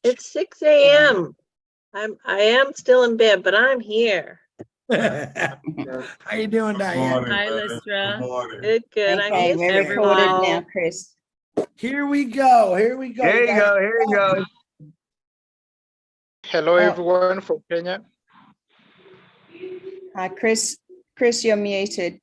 It's 6 a.m. I am still in bed, but I'm here. How you doing, Diane? Hi, Listra. Good. I Okay, miss we're recorded everyone. now, Chris. Here we go. Here we go. Here you guys. go. Here you go. Hello, everyone from Kenya. Hi, Chris. Chris, you're muted.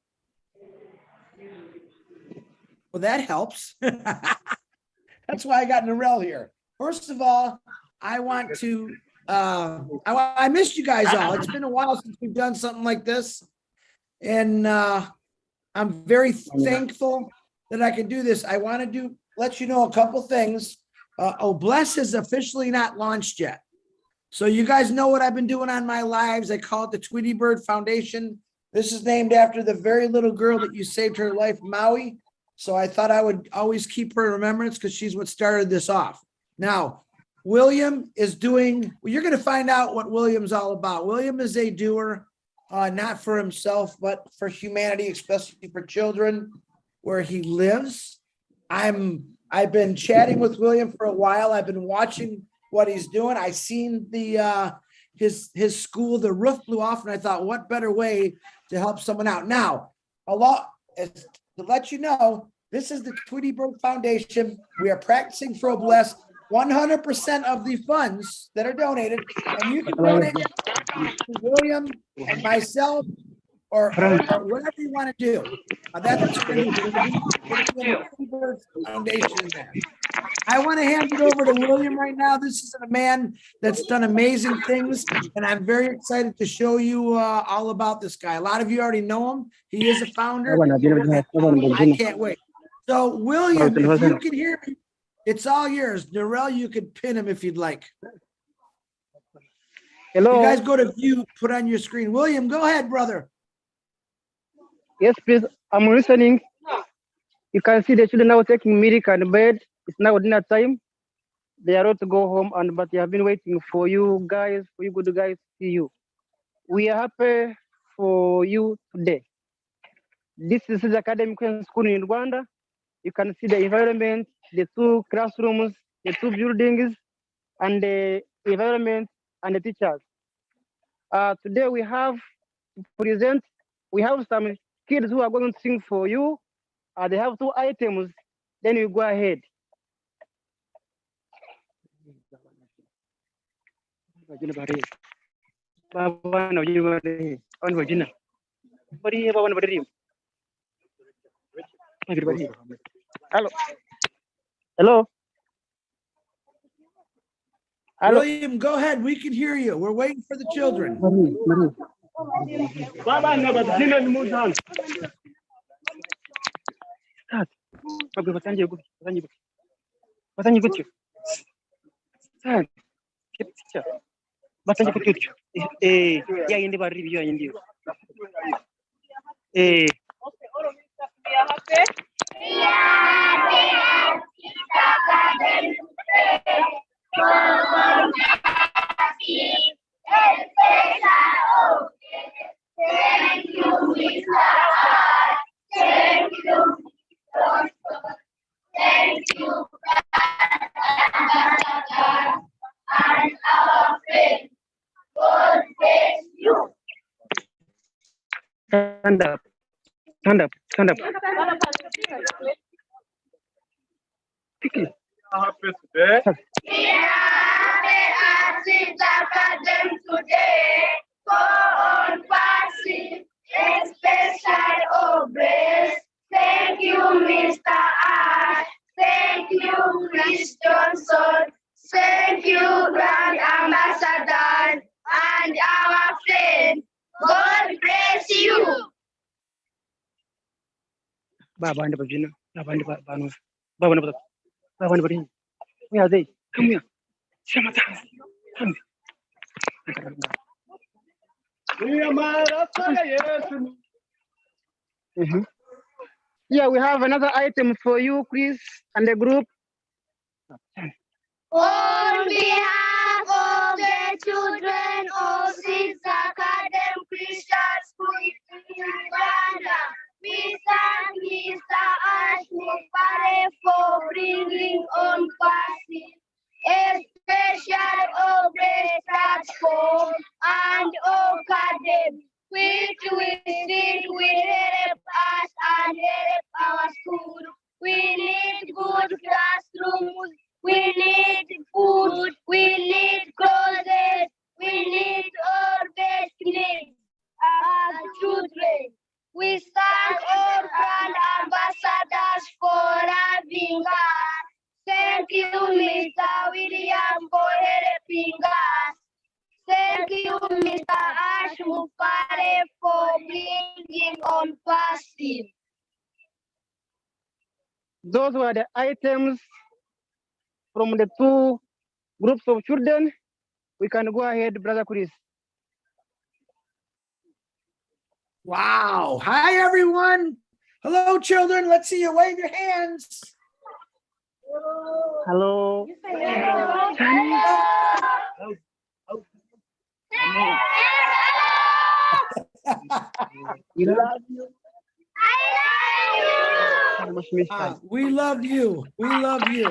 Well, that helps. That's why I got Narelle here. First of all, I want to, I missed you guys all. It's been a while since we've done something like this. And I'm very thankful that I can do this. I want to let you know a couple things. Bless is officially not launched yet. So you guys know what I've been doing on my lives. I call it the Tweety Bird Foundation. This is named after the very little girl that you saved her life, Maui. So I thought I would always keep her in remembrance because she's what started this off. Now, William is doing, well, you're going to find out what William's all about. William is a doer, not for himself, but for humanity, especially for children where he lives. I've been chatting with William for a while. I've been watching what he's doing. I seen the his school, the roof blew off, and I thought, what better way to help someone out? Now, to let you know, this is the Tweety Bird Foundation. We are practicing for a bless. 100% of the funds that are donated, and you can donate to William and myself or whatever you want to do. That's what we're going to do. We're going to be in the Tweety Bird Foundation there. I want to hand it over to William right now. This is a man that's done amazing things, and I'm very excited to show you all about this guy. A lot of you already know him. He is a founder. I can't wait. So, William, if you can hear me, it's all yours. Narelle, you could pin him if you'd like. Hello. You guys go to view, put on your screen. William, go ahead, brother. Yes, please. I'm listening. You can see the children now taking milk and bed. It's now dinner time. They are about to go home, but they have been waiting for you guys, for you good guys, to see you. We are happy for you today. This is the academic school in Rwanda. You can see the environment, the 2 classrooms, the 2 buildings, and the environment and the teachers. Today we have some kids who are going to sing for you. They have 2 items. Then you go ahead. Hello. Hello. Hello. William, go ahead. We can hear you. We're waiting for the children. Stand up. Stand up. Stand up. Quickly. Today, go on passing, special obras. Thank you, Mr. R. Thank you, Chris Johnson. Thank you, Grand Ambassador, and our friend. God bless you. Baba and Babina. Baba and Babano. Baba and Babino. Baba and Babino. Where are they? Come here. Shamata. Come here. Yeah, we have another item for you, Chris, and the group. On behalf of the children of this Academy Christian School in Uganda, we thank Mr. Ashmore for bringing passing, especially Obre Platform and Academy, which we think will help us and help our school. We need good classrooms, we need food, we need clothes, we need all basic needs as children. We thank all brand ambassadors for having us. Thank you, Mr. William, for helping us. Thank you, Mr. Ash Mufare, for bringing on passing. Those were the items from the two groups of children. We can go ahead, Brother Chris. Wow. Hi, everyone. Hello, children. Let's see you wave your hands. Hello. We love you. I love you. We love you. We love you.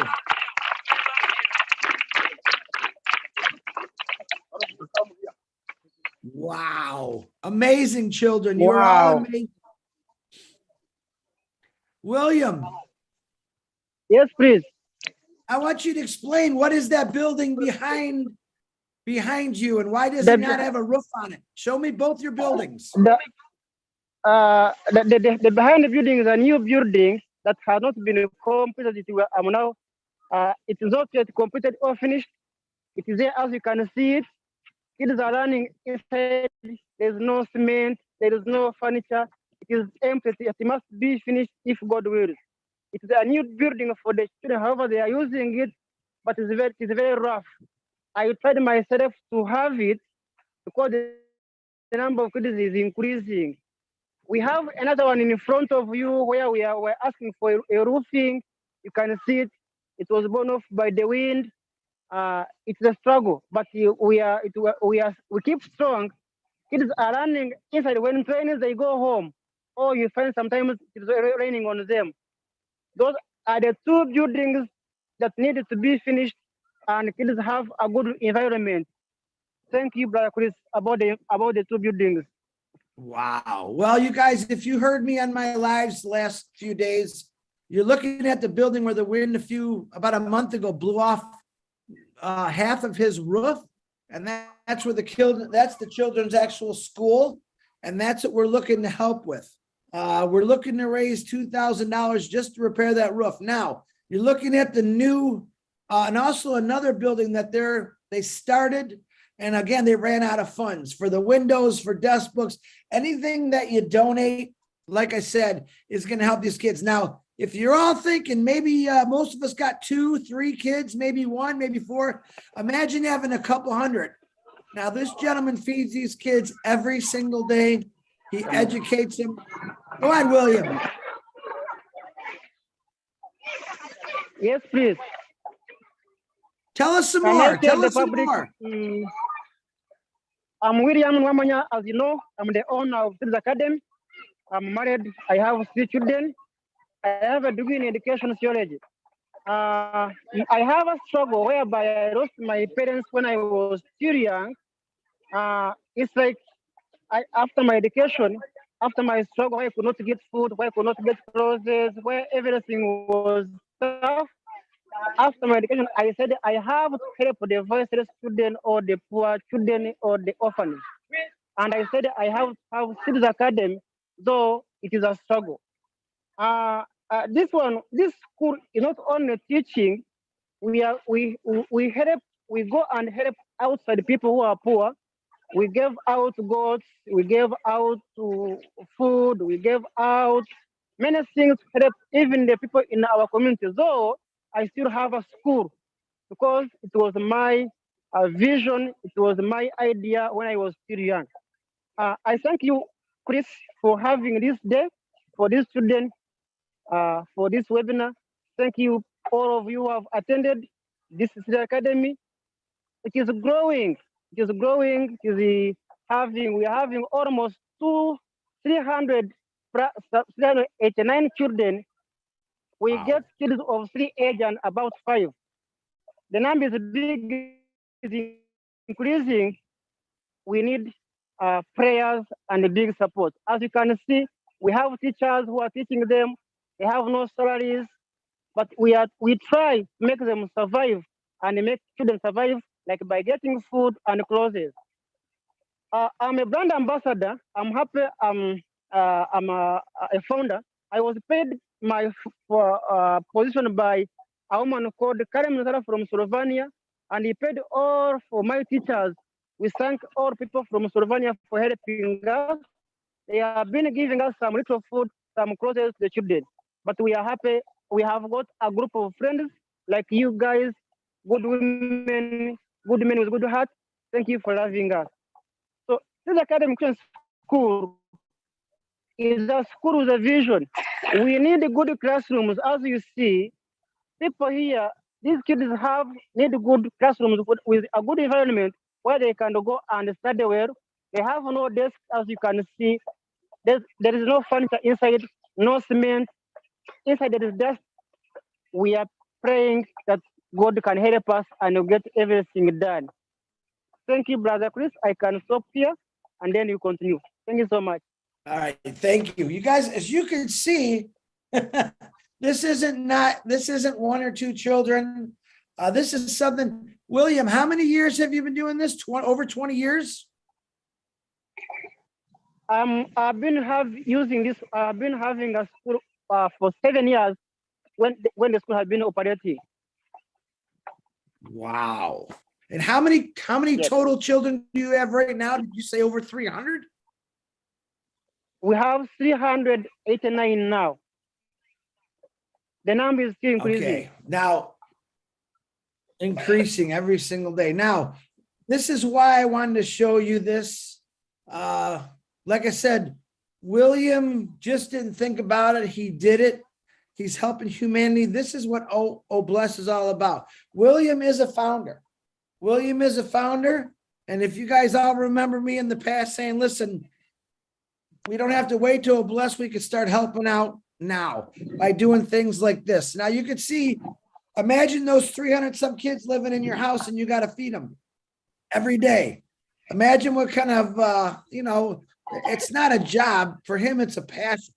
Wow. Amazing children. You're all Wow. amazing. William, Yes, please. I want you to explain what is that building behind you and why does The- it not have a roof on it? Show me both your buildings. The behind the building is a new building that has not been completed. It is not yet completed or finished. It is there as you can see it. Kids are running inside. There's no cement. There is no furniture. It is empty. It must be finished if God wills. It is a new building for the children. However, they are using it, but it is very rough. I tried myself to have it because the number of kids is increasing. We have another one in front of you where we're asking for a roofing. You can see it. It was blown off by the wind. It's a struggle, but we keep strong. Kids are running inside. When it rains, they go home. Or you find sometimes it's raining on them. Those are the two buildings that needed to be finished, and kids have a good environment. Thank you, Brother Chris, about the two buildings. Wow. Well, you guys, if you heard me on my lives the last few days, you're looking at the building where the wind about a month ago blew off half of his roof. And that's where that's the children's actual school. And that's what we're looking to help with. We're looking to raise $2,000 just to repair that roof. Now, you're looking at the new, and also another building that they started. And again, they ran out of funds for the windows, for desk books, anything that you donate, like I said, is going to help these kids. Now, if you're all thinking maybe most of us got 2, 3 kids, maybe 1, maybe 4, imagine having a couple hundred. Now, this gentleman feeds these kids every single day. He educates them. Go ahead, William. Yes, please. Tell us some Can I more. tell Tell the us some public? more. I'm William Wamanya, as you know. I'm the owner of Cities Academy. I'm married. I have 3 children. I have a degree in education theology. I have a struggle whereby I lost my parents when I was still young. It's like after my education, after my struggle, where I could not get food, where I could not get clothes, where everything was tough. After my education, I said I have to help the voiceless children or the poor children or the orphans. And I said I have to have Cities Academy, though it is a struggle. This school is not only teaching. We help. We go and help outside people who are poor. We give out goats. We give out food. We give out many things to help even the people in our community. Though I still have a school because it was my vision. It was my idea when I was still young. I thank you, Chris, for having this day for these students. For this webinar. Thank you, all of you who have attended. This is the academy. It is growing. It is growing. We are having almost 389 children. We get kids of 3 age and about 5. the number is big, is increasing. We need prayers and big support. As you can see, we have teachers who are teaching them. They have no salaries, but we try to make them survive and make students survive, like by getting food and clothes. I'm a brand ambassador. I'm happy. I'm a founder. I was paid my position by a woman called Karen Nazara from Slovenia, and he paid all for my teachers. We thank all people from Slovenia for helping us. They have been giving us some little food, some clothes to the children. But we are happy. We have got a group of friends like you guys, good women, good men with good heart. Thank you for loving us. So this academic school is a school with a vision. We need good classrooms. As you see, people here, these kids need good classrooms with a good environment where they can go and study well. They have no desk, as you can see. There is no furniture inside, no cement. Inside there is dust. We are praying that God can help us and get everything done. Thank you, Brother Chris. I can stop here and then you continue. Thank you so much. All right, thank you. You guys, as you can see, this isn't one or two children. This is something. William, how many years have you been doing this? Over 20 years? I've been using this. I've been having a school for 7 years when the school has been operating. Wow. And how many Yes. total children do you have right now? Did you say over 300? We have 389 now. The number is still increasing. Okay. Now, increasing every single day. Now, this is why I wanted to show you this. Like I said, William just didn't think about it. He did it. He's helping humanity. This is what Oh Bless is all about. William is a founder. William is a founder. And if you guys all remember me in the past saying, listen, we don't have to wait till Oh Bless. We can start helping out now by doing things like this. Now you can see, imagine those 300 some kids living in your house and you got to feed them every day. Imagine what kind of, it's not a job for him. It's a passion.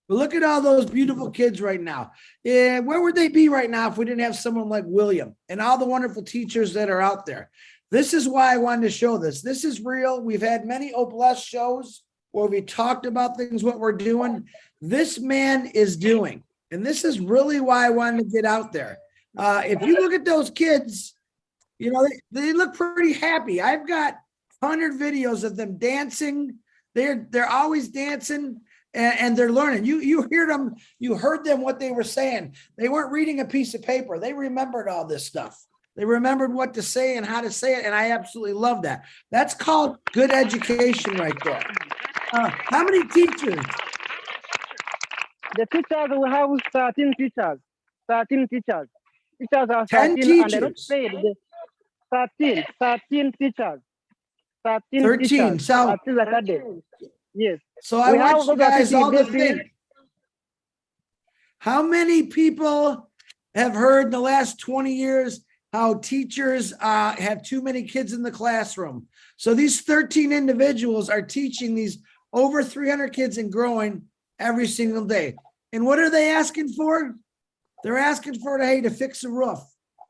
But look at all those beautiful kids right now. Yeah, where would they be right now if we didn't have someone like William and all the wonderful teachers that are out there? This is why I wanted to show this. This is real. We've had many Oh Bless shows where we talked about things, what we're doing. This man is doing. And this is really why I wanted to get out there. If you look at those kids, they look pretty happy. I've got 100 videos of them dancing. They're always dancing. And they're learning. You heard them what they were saying. They weren't reading a piece of paper. They remembered all this stuff. They remembered what to say and how to say it. And I absolutely love that. That's called good education right there. How many teachers? The teachers, we have 13 teachers. 13 teachers. Teachers are 10 13 and they're not teachers. paid. 13 teachers. 13 13. teachers. So, yes. So I We want have you guys those all to activities. think. How many people have heard in the last 20 years how teachers have too many kids in the classroom? So these 13 individuals are teaching these over 300 kids and growing every single day. And what are they asking for? They're asking for, hey, to fix a roof,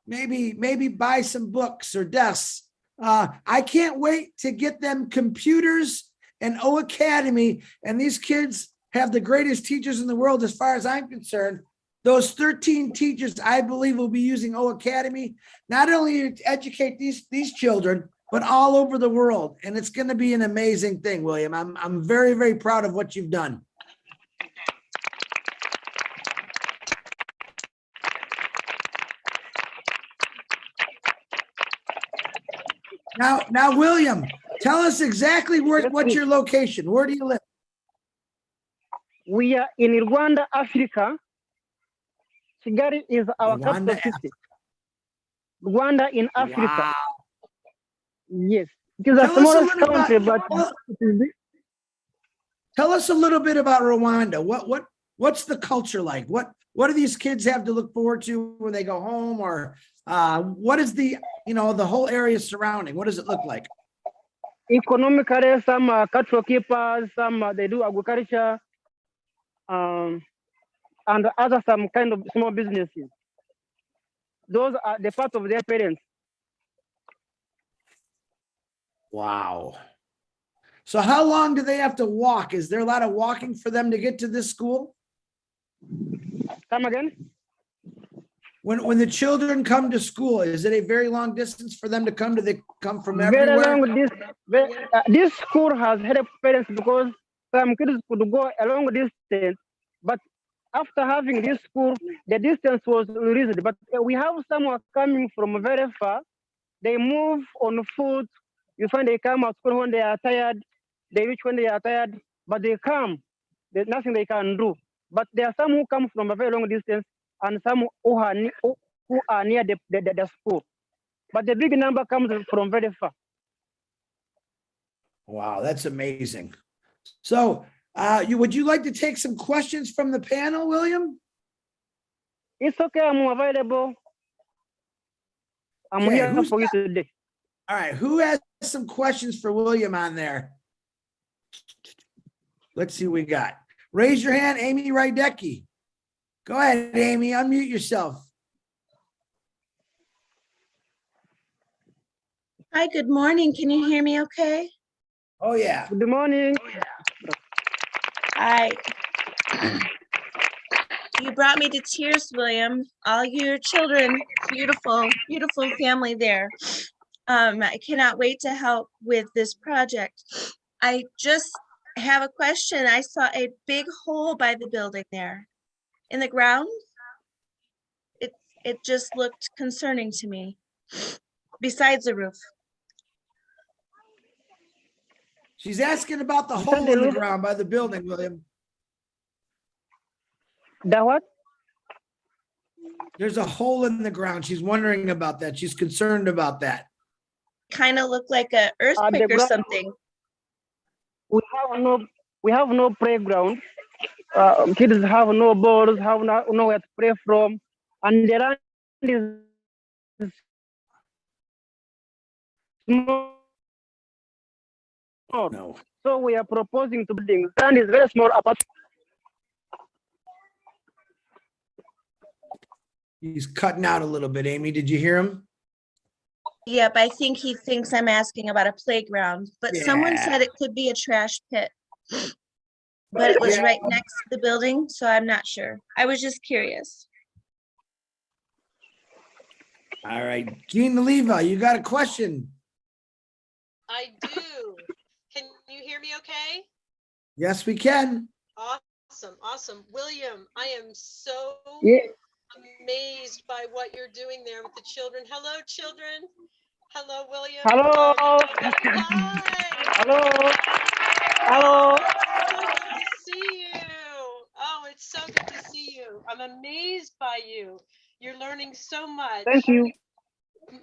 maybe buy some books or desks. I can't wait to get them computers and O Academy, and these kids have the greatest teachers in the world as far as I'm concerned. Those 13 teachers, I believe, will be using O Academy, not only to educate these children, but all over the world. And it's going to be an amazing thing, William. I'm very, very proud of what you've done. Now, William, tell us exactly what's your location. Where do you live? We are in Rwanda, Africa. Kigali is our Rwanda, capital city. Rwanda in Africa. Wow. Yes. It is a Tell us a smallest little country, about- but it is big. Tell us a little bit about Rwanda. What's the culture like? what do these kids have to look forward to when they go home, or what is the, the whole area surrounding? What does it look like? Economically, some are cattle keepers, some they do agriculture, and other some kind of small businesses. Those are the part of their parents. Wow. So how long do they have to walk? Is there a lot of walking for them to get to this school? Come again? When the children come to school, is it a very long distance for them to come? Do they come from Very everywhere? long. This school has helped parents because some kids could go a long distance, but after having this school, the distance was reduced. But we have someone coming from very far. They move on foot. You find they come at school when they are tired. They reach when they are tired, but they come. There's nothing they can do. But there are some who come from a very long distance and some who are, who are near the school. But the big number comes from very far. Wow, that's amazing. So would you like to take some questions from the panel, William? It's okay, I'm available. I'm Okay, here who's for you got- today. All right, who has some questions for William on there? Let's see what we got. Raise your hand, Amy Rydecki. Go ahead, Amy, unmute yourself. Hi, good morning. Can you hear me okay? Oh, yeah. Good morning. Hi. You brought me to tears, William. All your children, beautiful, beautiful family there. I cannot wait to help with this project. I just have a question. I saw a big hole by the building there in the ground. It just looked concerning to me, besides the roof. She's asking about the You hole said the in the roof- ground by the building, William. The what? There's a hole in the ground. She's wondering about that. She's concerned about that. Kind of looked like a earthquake or ground- something. We have no playground. Kids have no balls, have nowhere to play from, and the land is small. No. So we are proposing to building. Land is very small apart. He's cutting out a little bit, Amy. Did you hear him? Yep, I think he thinks I'm asking about a playground, but someone said it could be a trash pit. But it was Yeah. right next to the building, so I'm not sure. I was just curious. All right. Gene Leva, you got a question? I do. Can you hear me okay? Yes, we can. Awesome, awesome. William, I am so Yeah. amazed by what you're doing there with the children. Hello, children. Hello, William. Hello. Hi. Hello. Hello. So good to see you. Oh, it's so good to see you. I'm amazed by you. You're learning so much. Thank you.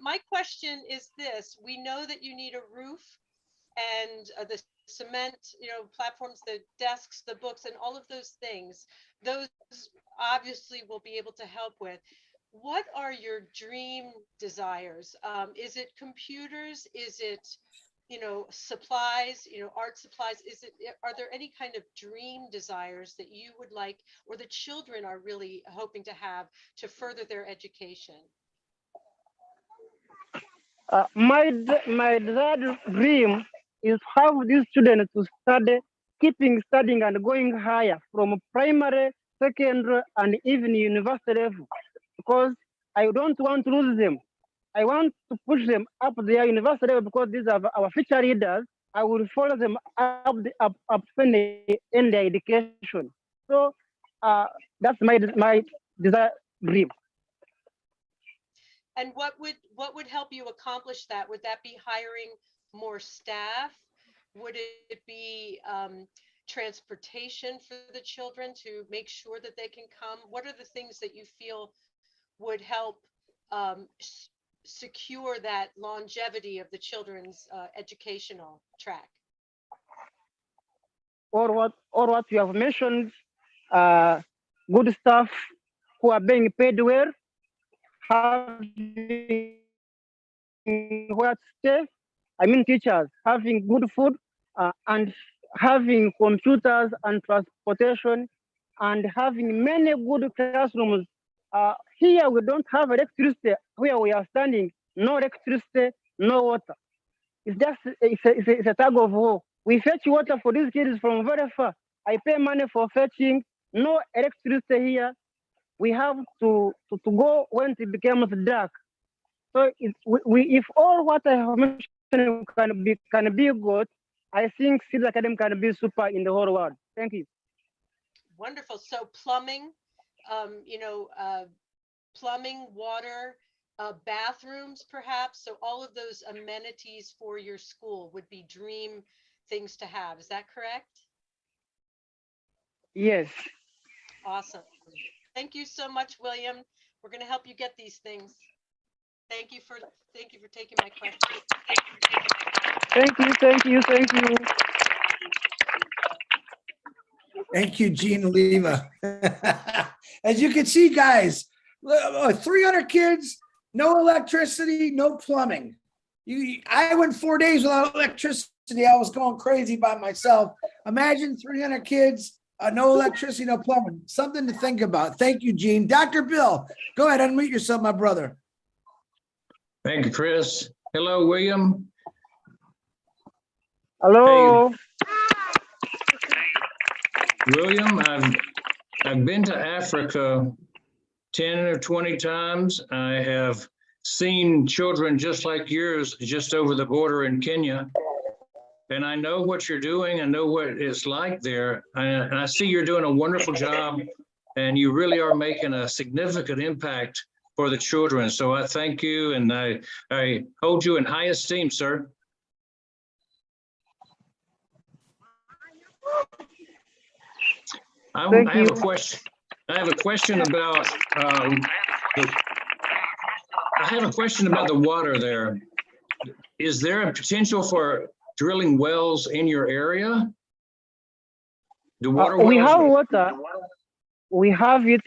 My question is this. We know that you need a roof and the cement, platforms, the desks, the books, and all of those things. Those obviously will be able to help with. What are your dream desires? Is it computers? Is it, supplies, art supplies? Are there any kind of dream desires that you would like, or the children are really hoping to have to further their education? My desired dream is have these children to study, keeping studying and going higher from primary, secondary, and even university level. Because I don't want to lose them. I want to push them up their university level because these are our future leaders. I will follow them up in their education. So that's my desired dream. And what would help you accomplish that? Would that be hiring more staff? Would it be transportation for the children to make sure that they can come? What are the things that you feel would help secure that longevity of the children's educational track? Or what you have mentioned, good stuff, who are being paid well, having where to stay. I mean, teachers having good food and having computers and transportation and having many good classrooms. Here we don't have electricity where we are standing. No electricity, no water. It's a tug of war. We fetch water for these kids from very far. I pay money for fetching. No electricity here. We have to go when it becomes dark. So if all what I have mentioned can be good, I think City Academy can be super in the whole world. Thank you. Wonderful. So plumbing, plumbing, water, bathrooms, perhaps. So all of those amenities for your school would be dream things to have. Is that correct? Yes. Awesome. Thank you so much, William. We're going to help you get these things. Thank you for taking my question. Thank you. Thank you, Gene Oliva. As you can see, guys, 300 kids, no electricity, no plumbing. I went 4 days without electricity. I was going crazy by myself. Imagine 300 kids, no electricity, no plumbing. Something to think about. Thank you, Gene. Dr. Bill, go ahead, unmute yourself, my brother. Thank you, Chris. Hello, William. Hello. Hey, William, I've been to Africa 10 or 20 times. I have seen children just like yours just over the border in Kenya. And I know what you're doing. I know what it's like there. And I see you're doing a wonderful job, and you really are making a significant impact for the children. So I thank you, and I hold you in high esteem, sir. I have a question. I have a question about the water there. Is there a potential for drilling wells in your area? The water wells? We have water. We have it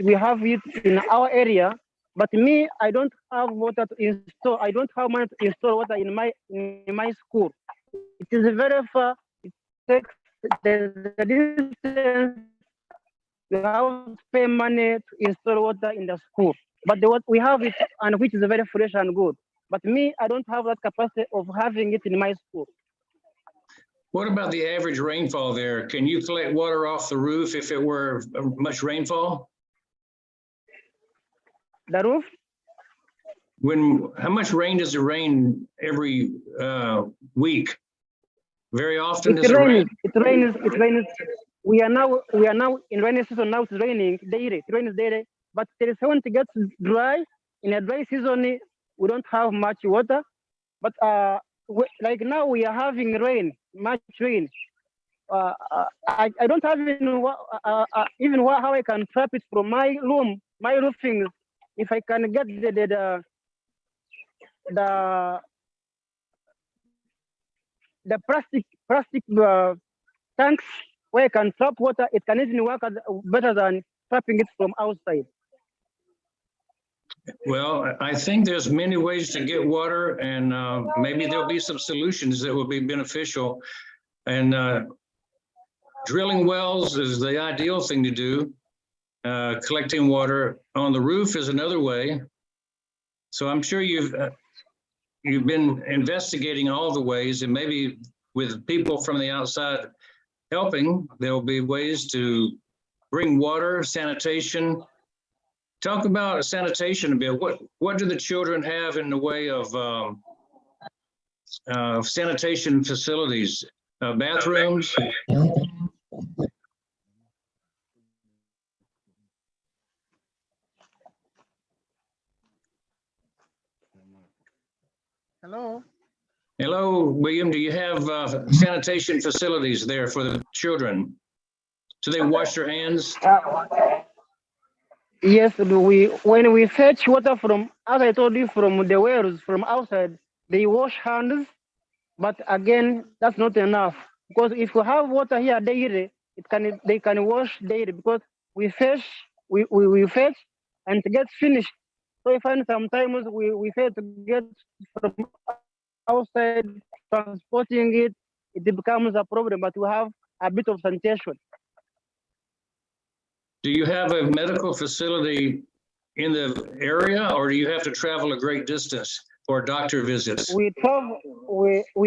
in our area. But me, I don't have water to install. I don't have money to install water in my school. It is very far. It takes the distance. You have to pay money to install water in the school. But what we have it, and which is very fresh and good. But me, I don't have that capacity of having it in my school. What about the average rainfall there? Can you collect water off the roof if it were much rainfall? The roof? How much rain does it rain every week? Very often. It rains. We are now in rainy season. Now it's raining daily. It rains daily. But there is when it gets dry. In a dry season, we don't have much water. But like now we are having rain, much rain. I don't have even how I can trap it from my room, my roofing. If I can get the plastic tanks where I can trap water, it can even work better than trapping it from outside. Well, I think there's many ways to get water, and maybe there'll be some solutions that will be beneficial. And drilling wells is the ideal thing to do. Collecting water on the roof is another way. So I'm sure you've been investigating all the ways, and maybe with people from the outside helping, there'll be ways to bring water, sanitation. Talk about sanitation a bit. What do the children have in the way of sanitation facilities, bathrooms? Hello. Hello, William. Do you have sanitation facilities there for the children? Do they wash their hands? Yes, when we fetch water from, as I told you, from the wells from outside, they wash hands. But again, that's not enough, because if you have water here daily, they can wash daily, because we fetch and it gets finished. So I find sometimes we fail to get from outside transporting it, it becomes a problem, but we have a bit of sanitation. Do you have a medical facility in the area, or do you have to travel a great distance for doctor visits? We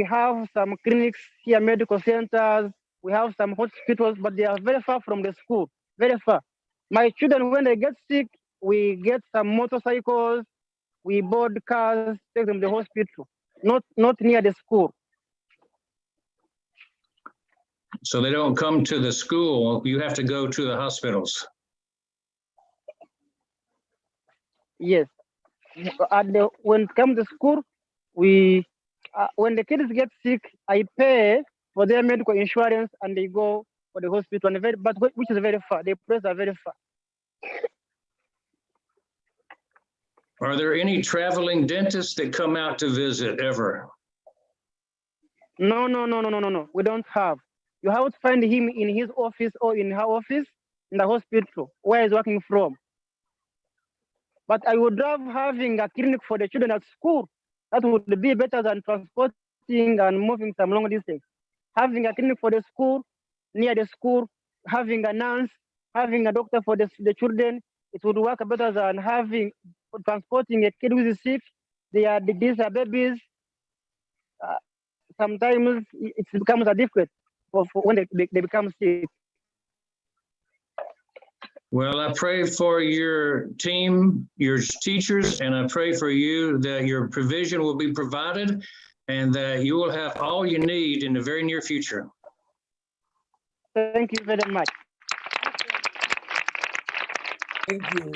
have some clinics here, medical centers, we have some hospitals, but they are very far from the school, very far. My children, when they get sick, we get some motorcycles, we board cars, take them to the hospital, not near the school. So they don't come to the school, you have to go to the hospitals. Yes. When it comes to school, when the kids get sick, I pay for their medical insurance and they go for the hospital, but which is very far. The places are very far. Are there any traveling dentists that come out to visit ever? No. We don't have. You have to find him in his office or in her office in the hospital where he's working from. But I would love having a clinic for the children at school. That would be better than transporting and moving some long distance. Having a clinic for the school, near the school, having a nurse, having a doctor for the children, it would work better than transporting a kid who is sick. These are babies. Sometimes it becomes a difficult for when they become sick. Well, I pray for your team, your teachers, and I pray for you that your provision will be provided and that you will have all you need in the very near future. Thank you very much. Thank you.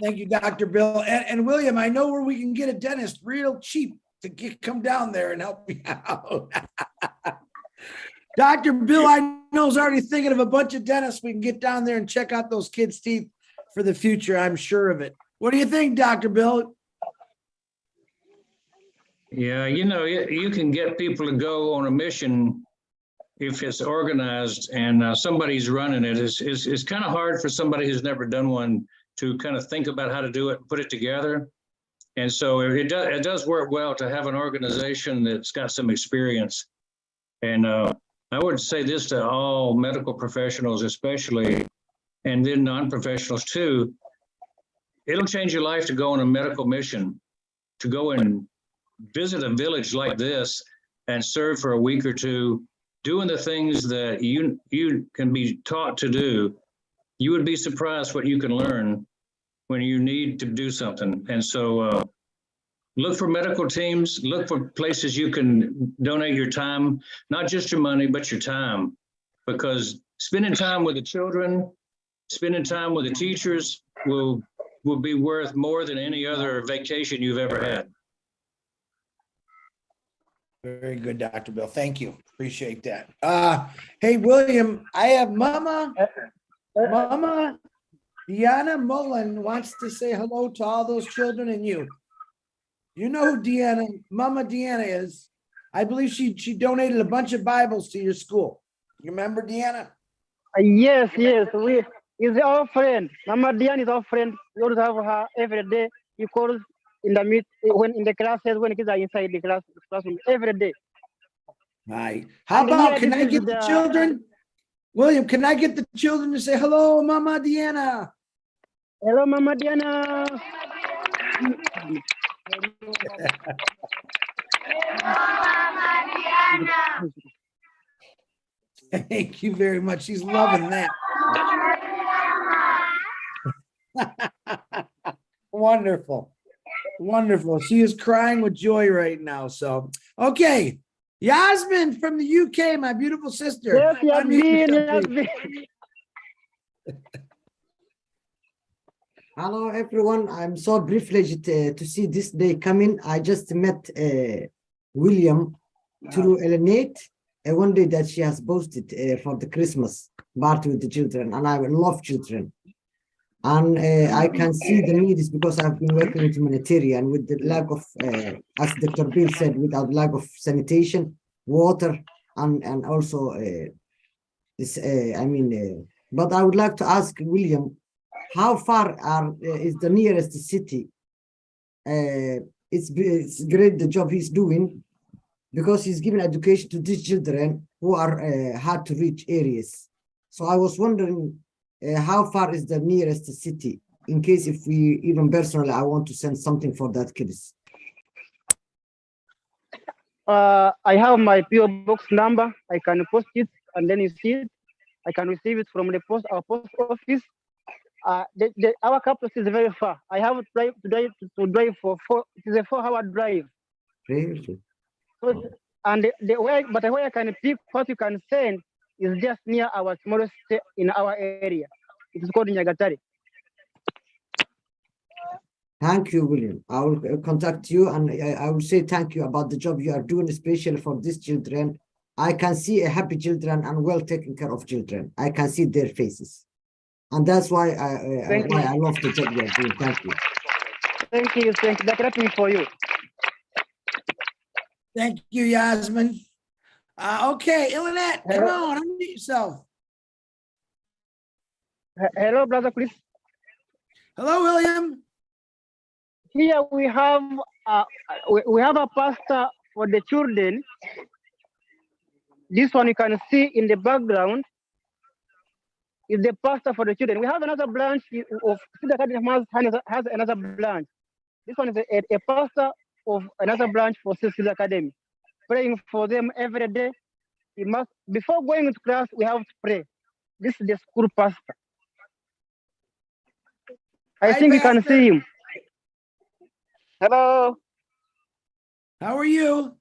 Thank you, Dr. Bill. And William, I know where we can get a dentist real cheap to come down there and help me out. Dr. Bill, I know, is already thinking of a bunch of dentists we can get down there and check out those kids' teeth for the future. I'm sure of it. What do you think, Dr. Bill? Yeah, you know, you can get people to go on a mission if it's organized and somebody's running it. It's kind of hard for somebody who's never done one to kind of think about how to do it and put it together. And so it does work well to have an organization that's got some experience. And I would say this to all medical professionals, especially, and then non-professionals too. It'll change your life to go on a medical mission, to go and visit a village like this and serve for a week or two, doing the things that you can be taught to do. You would be surprised what you can learn when you need to do something. And so look for medical teams, look for places you can donate your time, not just your money, but your time, because spending time with the children, spending time with the teachers will be worth more than any other vacation you've ever had. Very good, Dr. Bill. Thank you. Appreciate that. Hey, William, I have Mama Deanna Mullen wants to say hello to all those children and you. You know who Mama Deanna is. I believe she donated a bunch of Bibles to your school. You remember Deanna? Yes. He's our friend. Mama Deanna is our friend. We always have her every day. He calls in the classes when kids are inside the classroom every day. Right. How about, can I get the children? William, can I get the children to say hello, Mama Deanna? Hello, Mama Deanna. Thank you very much. She's loving that. Wonderful. She is crying with joy right now. So, okay. Yasmin from the UK, my beautiful sister. Yes, Yasmin. Hello, everyone. I'm so privileged to see this day coming. I just met William through Elenate, one day that she has posted for the Christmas party with the children, and I love children. And I can see the need is because I've been working with humanitarian with the lack of, as Dr. Bill said, without lack of sanitation, water, and also this. But I would like to ask William, how far is the nearest city? It's great the job he's doing because he's giving education to these children who are hard to reach areas. So I was wondering how far is the nearest city in case if we even personally I want to send something for that kids. I have my PO box number. I can post it, and then you see it. I can receive it from our post office. Our campus is very far. I have to drive for it is a 4-hour drive. Really? So, and the way I can pick what you can send is just near our smallest in our area. It is called Nyagatare. Thank you, William. I will contact you and I will say thank you about the job you are doing, especially for these children. I can see a happy children and well taken care of children. I can see their faces. And that's why I love the job you are doing. Thank you. Thank you. They're clapping for you. Thank you, Yasmin. Okay, Ilanette, come on, unmute yourself. Hello, brother Chris. Hello, William. Here we have a pasta for the children. This one you can see in the background is the pasta for the children. We have another branch of Cedar Academy has another branch. This one is a pasta of another branch for Cedar Academy. Praying for them every day. Before going to class, we have to pray. This is the school pastor. I think you can see him. Hello. How are you?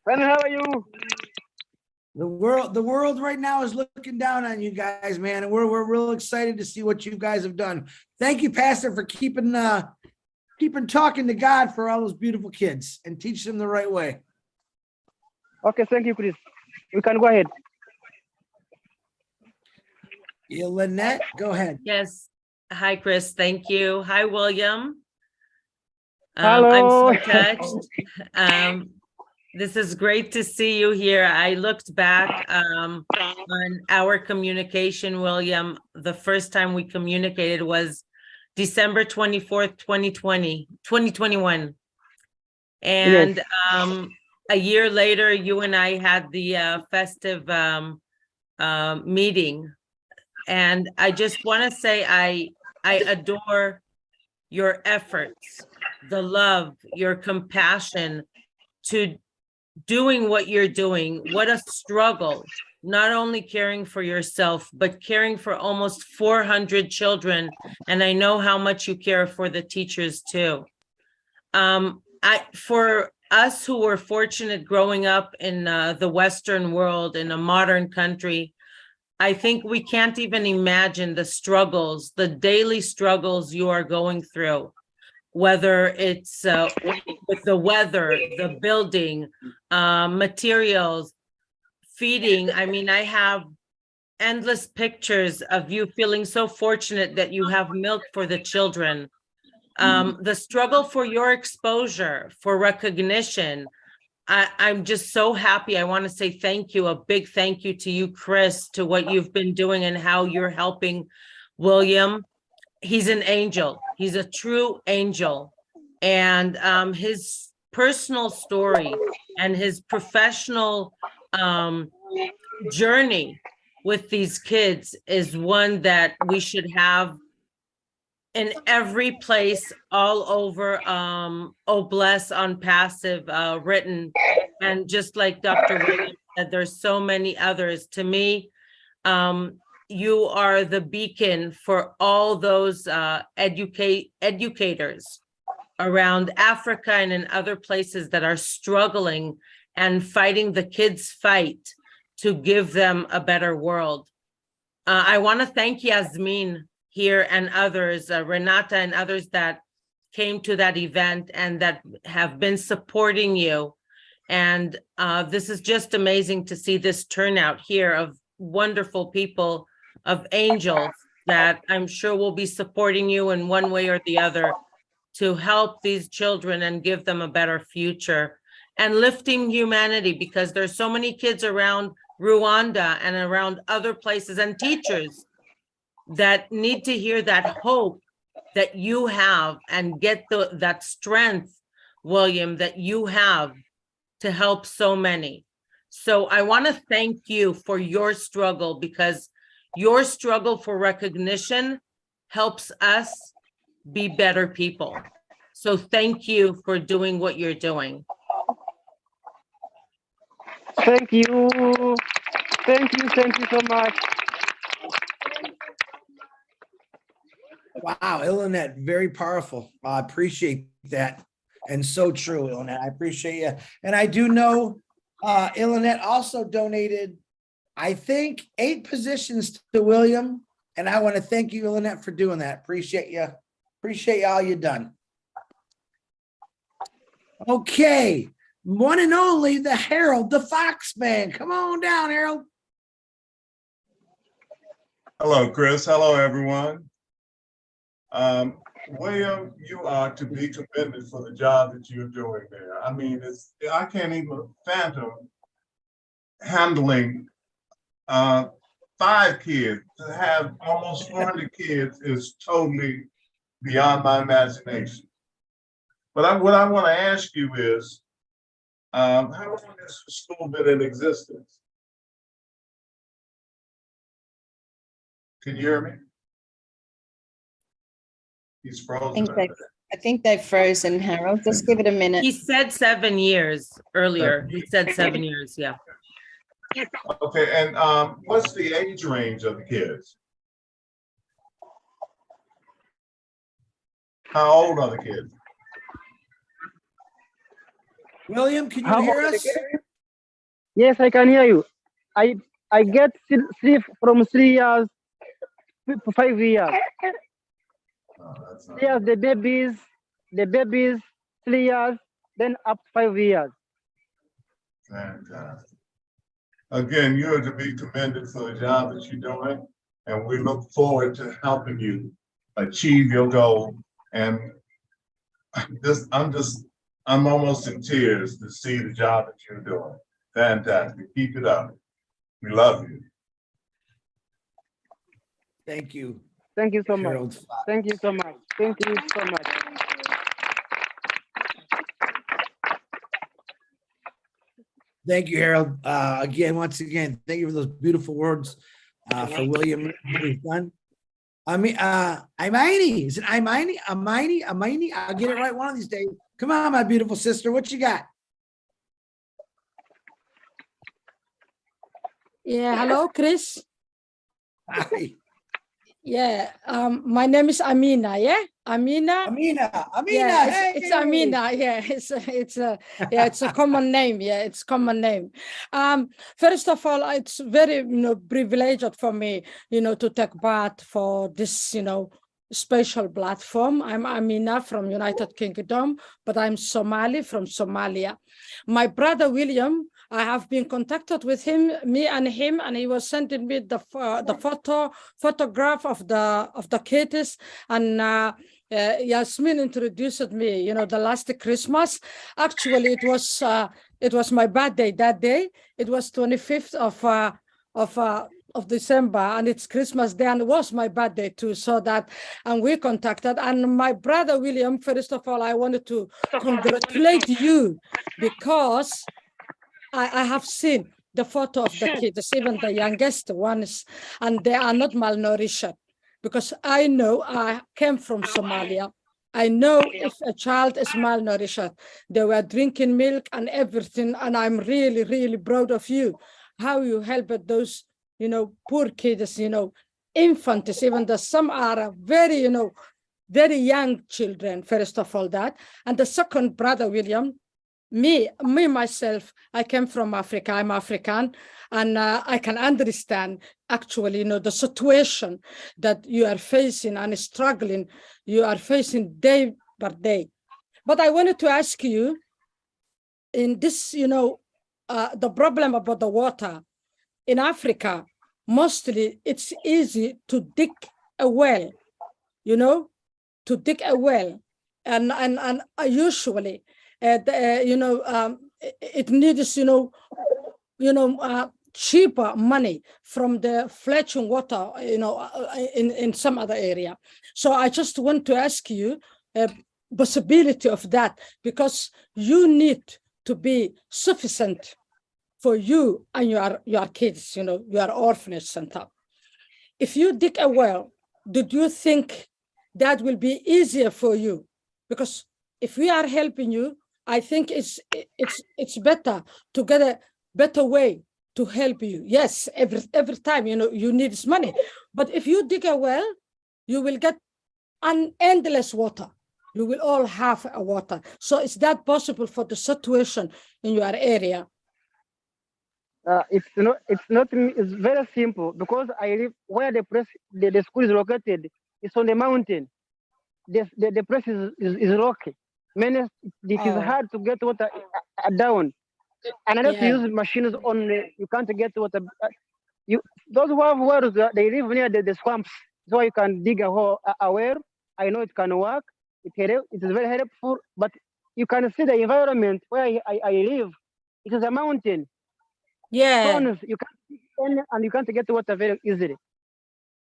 Well, how are you? The world right now is looking down on you guys, man, and we're real excited to see what you guys have done. Thank you, Pastor, for keeping talking to God for all those beautiful kids and teach them the right way. Okay, thank you, Chris. You can go ahead. Yeah, Lynette, go ahead. Yes. Hi, Chris. Thank you. Hi, William. Hello. I'm so touched. This is great to see you here. I looked back on our communication, William. The first time we communicated was December 24th, 2021. And Yes. A year later, you and I had the festive meeting. And I just want to say I adore your efforts, the love, your compassion to doing what you're doing. What a struggle, not only caring for yourself, but caring for almost 400 children. And I know how much you care for the teachers too. For us who were fortunate growing up in the Western world, in a modern country, I think we can't even imagine the struggles, the daily struggles you are going through, whether it's with the weather, the building, materials, feeding. I mean, I have endless pictures of you feeling so fortunate that you have milk for the children. The struggle for your exposure, for recognition. I'm just so happy. I want to say thank you, a big thank you to you, Chris, to what you've been doing and how you're helping William. He's an angel. He's a true angel. And his personal story and his professional journey with these kids is one that we should have in every place all over Oblast on passive written. And just like Dr. Williams said, there's so many others. To me, you are the beacon for all those educators around Africa and in other places that are struggling and fighting the kids' fight to give them a better world. I want to thank Yasmin here and others, Renata and others that came to that event and that have been supporting you. And this is just amazing to see this turnout here of wonderful people, of angels that I'm sure will be supporting you in one way or the other to help these children and give them a better future and lifting humanity, because there's so many kids around Rwanda and around other places and teachers that need to hear that hope that you have and get that strength, William, that you have to help so many. So I want to thank you for your struggle, because your struggle for recognition helps us be better people. So thank you for doing what you're doing. Thank you. Thank you so much. Wow, Ilanette, very powerful. I appreciate that. And so true, Ilanette. I appreciate you. And I do know Ilanette also donated, I think, 8 positions to William. And I want to thank you, Ilanette, for doing that. Appreciate you. Appreciate all you've done. Okay. One and only the Harold, the Fox Man. Come on down, Harold. Hello, Chris. Hello, everyone. William, you are to be commended for the job that you're doing there. I mean, I can't even fathom handling 5 kids. To have almost 400 kids is totally beyond my imagination. But what I want to ask you is, how long has the school been in existence? Can you hear me? He's frozen. I think they've frozen, Harold. Just give it a minute. He said 7 years earlier. He said 7 years, yeah. Okay, and what's the age range of the kids? How old are the kids? William, can you How hear old us? Yes, I can hear you. I get sleep from 3 years to 5 years. Oh, that's not Yes, the babies 3 years, then up to 5 years. fantastic. Again, you are to be commended for the job that you're doing, and we look forward to helping you achieve your goal. And I'm almost in tears to see the job that you're doing. Fantastic. Keep it up. We love you. Thank you. Thank you so much. Harold. Thank you so much. Thank you so much. Thank you, Harold. Once again, thank you for those beautiful words for William. What he's done. I mean, Imani, is it Imani? Imani? I'll get it right one of these days. Come on, my beautiful sister. What you got? Yeah, hello, Chris. Hi. Yeah, my name is Amina. Yeah, Amina. Yeah, it's Amina. Yeah, it's a common name. Yeah, it's common name. First of all, it's very privileged for me, to take part for this, special platform. I'm Amina from United Kingdom, but I'm Somali from Somalia. My brother William, I have been contacted with him, and he was sending me the photograph of the kids, and Yasmin introduced me, the last Christmas. Actually, it was my birthday that day. It was 25th of December, and it's Christmas Day, and it was my birthday too. So that, and we contacted, and my brother William, first of all, I wanted to congratulate you, because I have seen the photo of the kids, even the youngest ones, and they are not malnourished, because I know I came from Somalia. I know if a child is malnourished, they were drinking milk and everything, and I'm really, really proud of you, how you helped those, poor kids, infants, even though some are very, very young children, first of all that. And the second, brother William, me myself, I came from Africa. I'm African, and I can understand actually, the situation that you are facing and struggling. You are facing day by day. But I wanted to ask you, in this, the problem about the water in Africa, mostly it's easy to dig a well, to dig a well, and usually. It needs, cheaper money from the fetching water, in some other area. So I just want to ask you a possibility of that, because you need to be sufficient for you and your kids, your orphanage center. If you dig a well, did you think that will be easier for you? Because if we are helping you, I think it's better to get a better way to help you. Yes, every time you need this money, but if you dig a well, you will get an endless water. You will all have a water. So is that possible for the situation in your area? It's not, it's very simple because I live where the school is located. It's on the mountain. The place is rocky. It is hard to get water down. And unless you use machines only, you can't get water. Those who have wells, they live near the swamps. So you can dig a well. I know it can work. It is very helpful, but you can see the environment where I live. It is a mountain. Yeah. Stones, you can't get water very easily.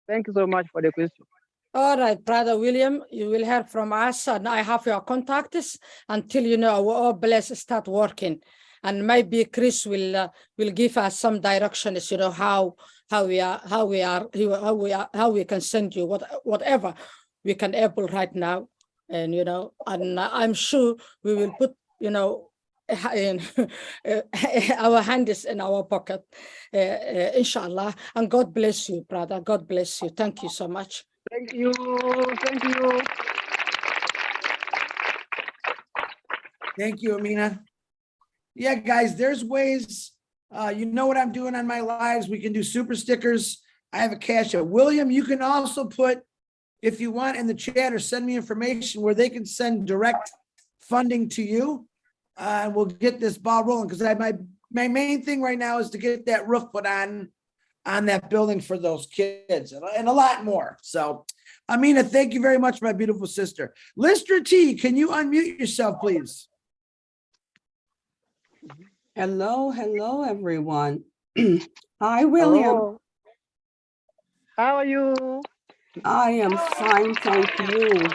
Thank you so much for the question. All right, Brother William, you will hear from us, and I have your contacts until our bless start working, and maybe Chris will give us some directions. How we can send you whatever we can able right now, and and I'm sure we will put in our hands in our pocket, inshallah. And God bless you, brother. God bless you. Thank you so much. Thank you. Thank you. Thank you, Amina. Yeah, guys, there's ways. You know what I'm doing on my lives. We can do super stickers. I have a cash app. William, you can also put, if you want, in the chat or send me information where they can send direct funding to you. And we'll get this ball rolling, because my main thing right now is to get that roof put on that building for those kids, and a lot more. So, Amina, thank you very much, my beautiful sister. Lister T, can you unmute yourself, please? Hello, everyone. Hi, William. Hello. How are you? I am fine, thank you.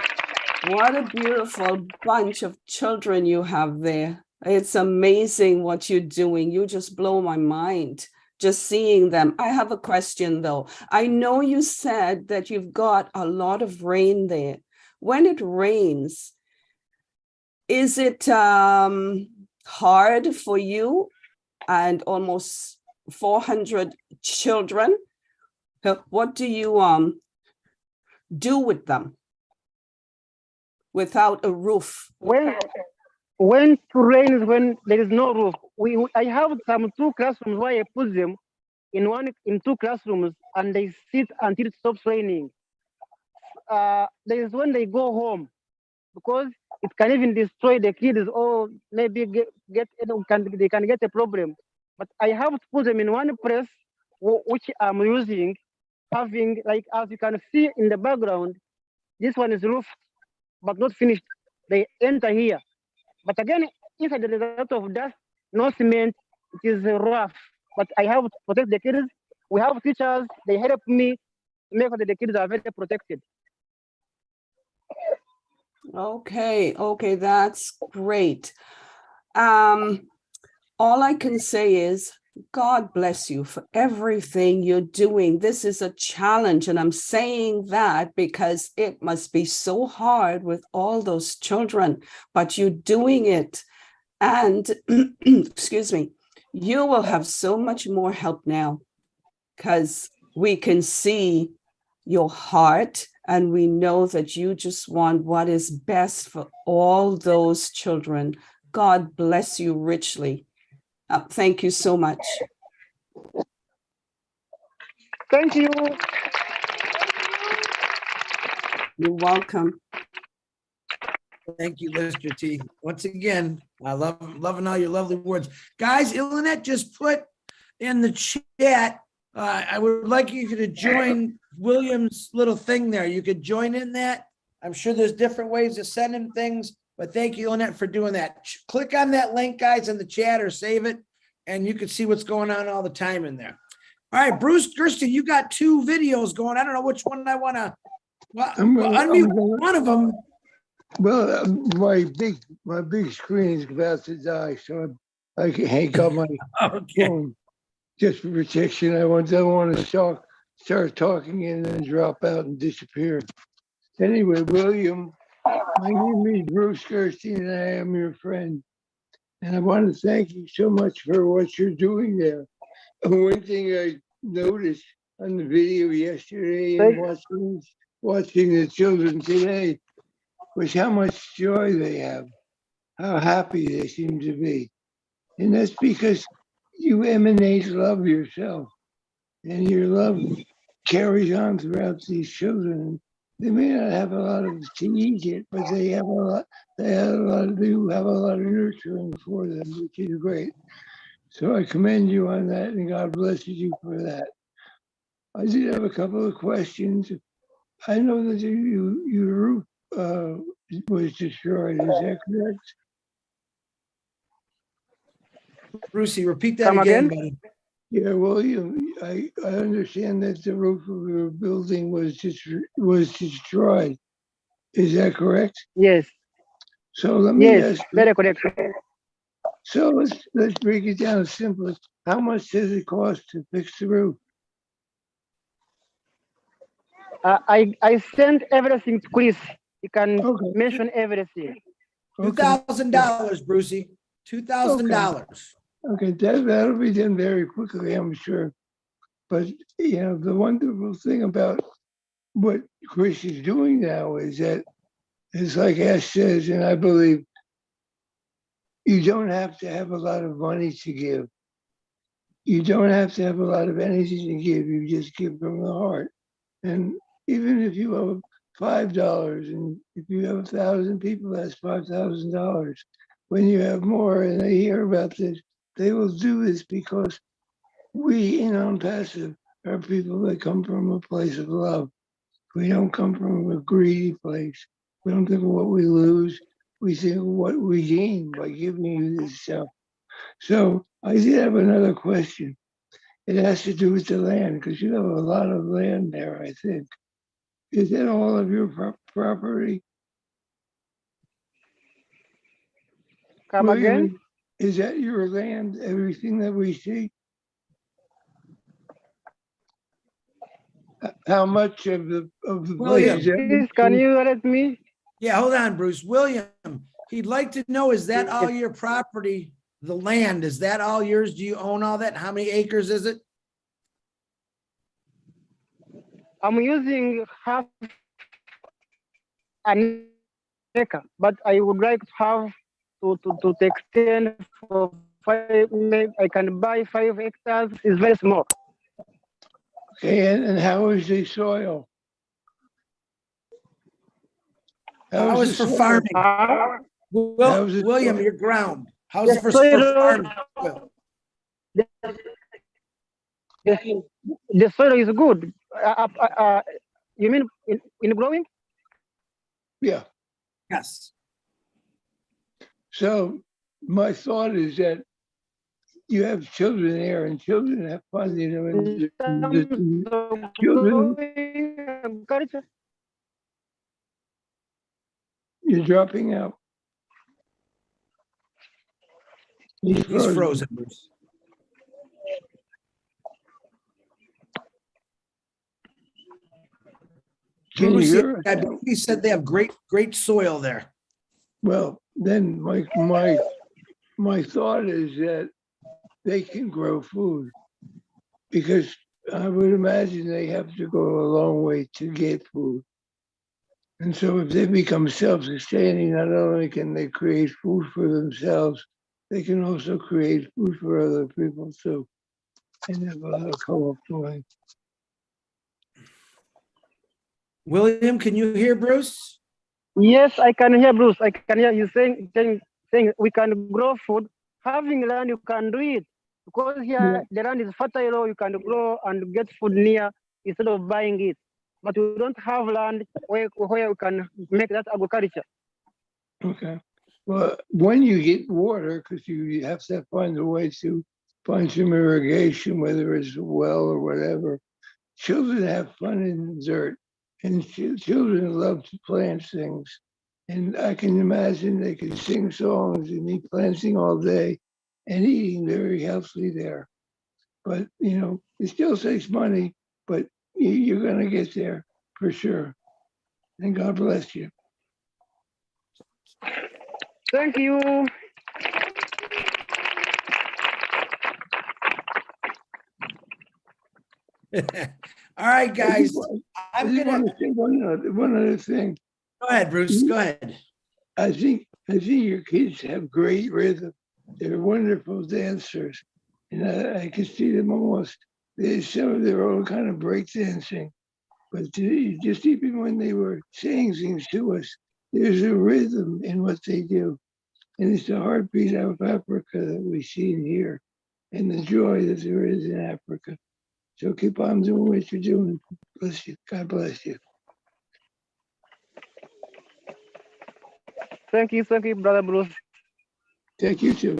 What a beautiful bunch of children you have there. It's amazing what you're doing. You just blow my mind just seeing them. I have a question though. I know you said that you've got a lot of rain there. When it rains, is it hard for you and almost 400 children? What do you do with them without a roof? When it rains, when there is no roof, I have some 2 classrooms where I put them in 2 classrooms, and they sit until it stops raining. There is when they go home, because it can even destroy the kids, or maybe they can get a problem. But I have to put them in one place, which I'm using, having, like, as you can see in the background, this one is roofed but not finished. They enter here, but again, inside there is a lot of dust, no cement. It is rough, but I have to protect the kids. We have teachers, they help me to make sure that the kids are very protected. Okay, that's great. All I can say is God bless you for everything you're doing. This is a challenge, and I'm saying that because it must be so hard with all those children, but you're doing it. And excuse me, you will have so much more help now, because we can see your heart, and we know that you just want what is best for all those children. God bless you richly. Thank you so much. Thank you. You're welcome. Thank you, Lister T. Once again, I loving all your lovely words. Guys, Ilanette just put in the chat, I would like you to join William's little thing there. You could join in that. I'm sure there's different ways of sending things, but thank you, Ilanette, for doing that. Click on that link, guys, in the chat, or save it. and you can see what's going on all the time in there. All right, Bruce Gersten, you got 2 videos going. I don't know which one I want to, well, unmute one of them. Well, my big screen is about to die, so I can hang up my phone just for protection. I don't want to start talking and then drop out and disappear. Anyway, William, my name is Bruce Gerstein, and I am your friend. And I want to thank you so much for what you're doing there. One thing I noticed on the video yesterday and watching the children today was how much joy they have, how happy they seem to be. And that's because you emanate love yourself, and your love carries on throughout these children. They may not have a lot of to eat it, but they do have a lot of nurturing for them, which is great. So I commend you on that, and God blesses you for that. I did have a couple of questions. I know that your roof was destroyed. Is that correct? Brucey, repeat that again, buddy. Yeah, well, I understand that the roof of your building was destroyed. Is that correct? Yes. So let me ask. Very correct. So let's break it down simply. How much does it cost to fix the roof? I sent everything to Chris. You can mention everything. $2,000, Brucey. $2,000. Okay, that'll be done very quickly, I'm sure. But the wonderful thing about what Chris is doing now is that it's like Ash says, and I believe you don't have to have a lot of money to give. You don't have to have a lot of energy to give. You just give from the heart. And even if you have $5, and if you have 1,000 people, that's $5,000. When you have more and they hear about this, they will do this because we in Unpassive are people that come from a place of love. We don't come from a greedy place. We don't think of what we lose. We think of what we gain by giving you this stuff. So I did have another question. It has to do with the land, because you have a lot of land there, I think. Is that all of your property? Come again? Is that your land, everything that we see? How much of the place? Please, can you let me? Yeah, hold on, Bruce. William, he'd like to know, is that all your property, the land? Is that all yours? Do you own all that? How many acres is it? I'm using half an acre, but I would like to have to extend for 5. Maybe I can buy 5 hectares. It's very small. Okay, and how is the soil? How is for farming? William, your ground. How's it for farming? The soil is good. You mean in growing? Yeah. Yes. So my thought is that you have children there, and children have fun, and the children. You're dropping out. He's frozen, Bruce. Can you hear? I believe he said they have great soil there. Well, then my thought is that they can grow food, because I would imagine they have to go a long way to get food. And so if they become self-sustaining, not only can they create food for themselves, they can also create food for other people too. And have a lot of co-op going. William, can you hear Bruce? Yes, I can hear Bruce. I can hear you saying we can grow food. Having land, you can do it. Because here the land is fertile, you can grow and get food near instead of buying it. But we don't have land where we can make that agriculture. Okay. Well, when you get water, because you have to find a way to find some irrigation, whether it's a well or whatever. Children have fun in dirt, and children love to plant things. And I can imagine they can sing songs and be planting all day and eating very healthily there. But, it still takes money, but you're going to get there for sure. And God bless you. Thank you. All right, guys. I I'm just gonna want to say one other thing. go ahead, Bruce. Go ahead. I think your kids have great rhythm. They're wonderful dancers, and I can see them almost. They some of their own kind of break dancing, but just even when they were saying things to us, there's a rhythm in what they do, and it's the heartbeat of Africa that we see here, and the joy that there is in Africa. So keep on doing what you're doing. Bless you. God bless you. Thank you, Brother Bruce. Thank you too.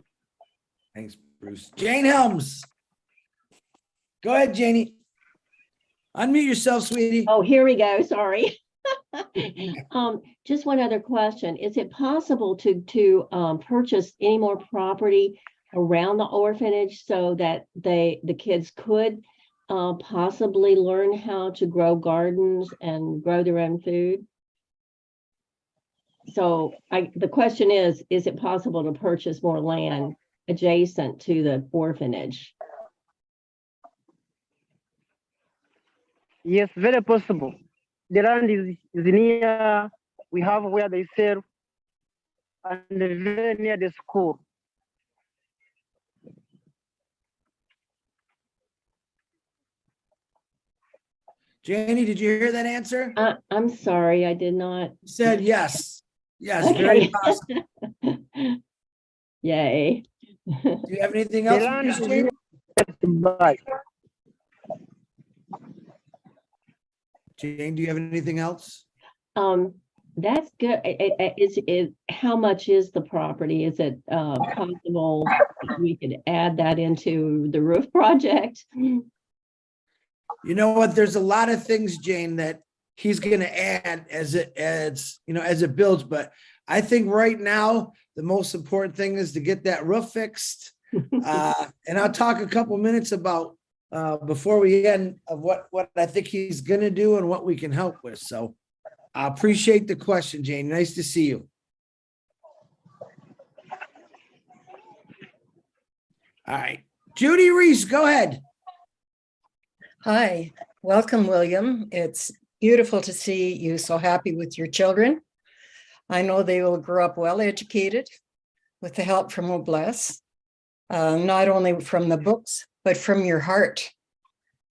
Thanks, Bruce. Jane Helms. Go ahead, Janie. Unmute yourself, sweetie. Oh, here we go. Sorry. Just one other question. Is it possible to purchase any more property around the orphanage so that the kids could possibly learn how to grow gardens and grow their own food? So the question is it possible to purchase more land adjacent to the orphanage? Yes, very possible. The land is near, we have where they serve, and very near the school. Janie, did you hear that answer? I'm sorry, I did not. You said yes. Yes, Okay. very possible. Yay. Do you have anything else? Jane? Jane, do you have anything else? That's good. How much is the property? Is it possible we could add that into the roof project? You know what? There's a lot of things, Jane, that he's going to add as it builds. But I think right now the most important thing is to get that roof fixed. And I'll talk a couple minutes about before we end of what I think he's going to do and what we can help with. So I appreciate the question, Jane. Nice to see you. All right, Judy Reese, go ahead. Hi, welcome, William. It's beautiful to see you so happy with your children. I know they will grow up well educated with the help from Obless, not only from the books, but from your heart.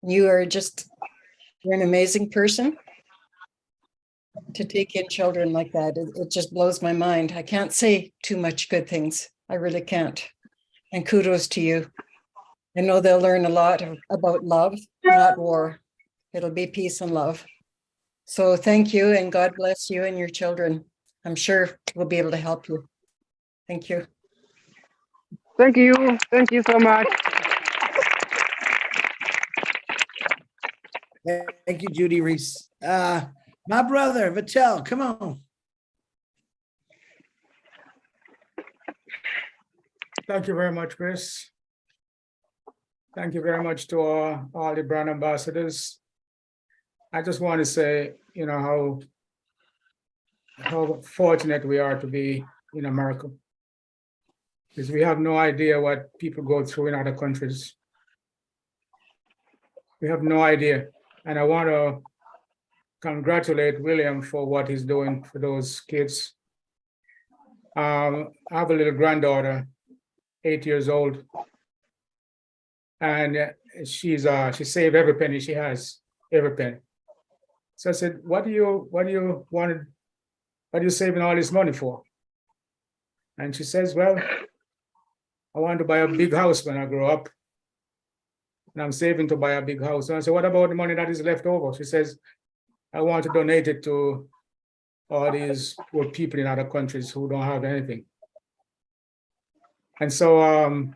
You're an amazing person to take in children like that. It just blows my mind. I can't say too much good things. I really can't. And kudos to you. I know they'll learn a lot about love, not war. It'll be peace and love. So thank you, and God bless you and your children. I'm sure we'll be able to help you. Thank you. Thank you. Thank you so much. Thank you, Judy Reese. My brother, Vittel, come on. Thank you very much, Chris. Thank you very much to all the brand ambassadors. I just want to say, how fortunate we are to be in America. Because we have no idea what people go through in other countries. We have no idea. And I want to congratulate William for what he's doing for those kids. I have a little granddaughter, 8 years old. And she saved every penny she has, every penny. So I said, what are you saving all this money for? And she says, well, I want to buy a big house when I grow up. And I'm saving to buy a big house. And I said, what about the money that is left over? She says, I want to donate it to all these poor people in other countries who don't have anything. And so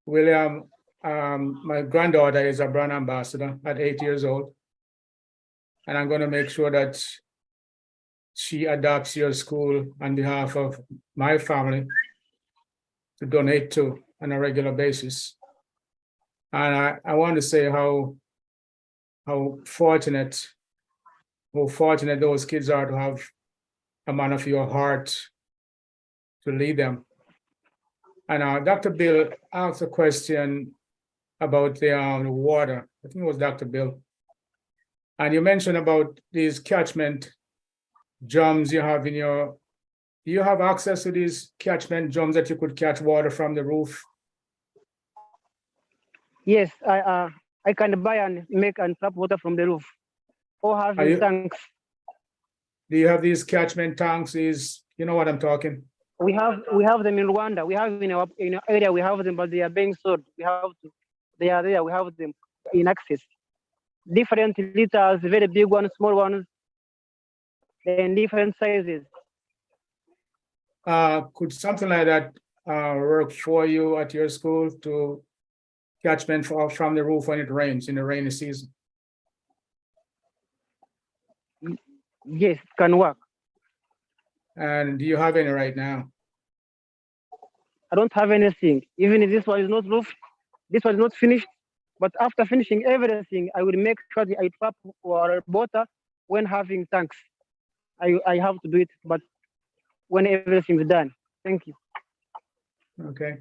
William, my granddaughter is a brand ambassador at 8 years old. And I'm going to make sure that she adopts your school on behalf of my family to donate to on a regular basis. And I want to say how fortunate those kids are to have a man of your heart to lead them. And Dr. Bill asked a question about the water. I think it was Dr. Bill. And you mentioned about these catchment drums you have in your, do you have access to these catchment drums that you could catch water from the roof? Yes, I can buy and make and tap water from the roof, or have Are you- tanks. Do you have these catchment tanks? These, you know what I'm talking? We have them in Rwanda. We have in our area. We have them, but they are being sold. They are there. We have them in access. Different liters, very big ones, small ones, in different sizes. Could something like that work for you at your school to catchment from the roof when it rains in the rainy season? Yes, it can work. And do you have any right now? I don't have anything. Even if this one is not roof, this one is not finished. But after finishing everything, I will make sure that I trap water when having tanks. I have to do it, but when everything is done. Thank you. Okay.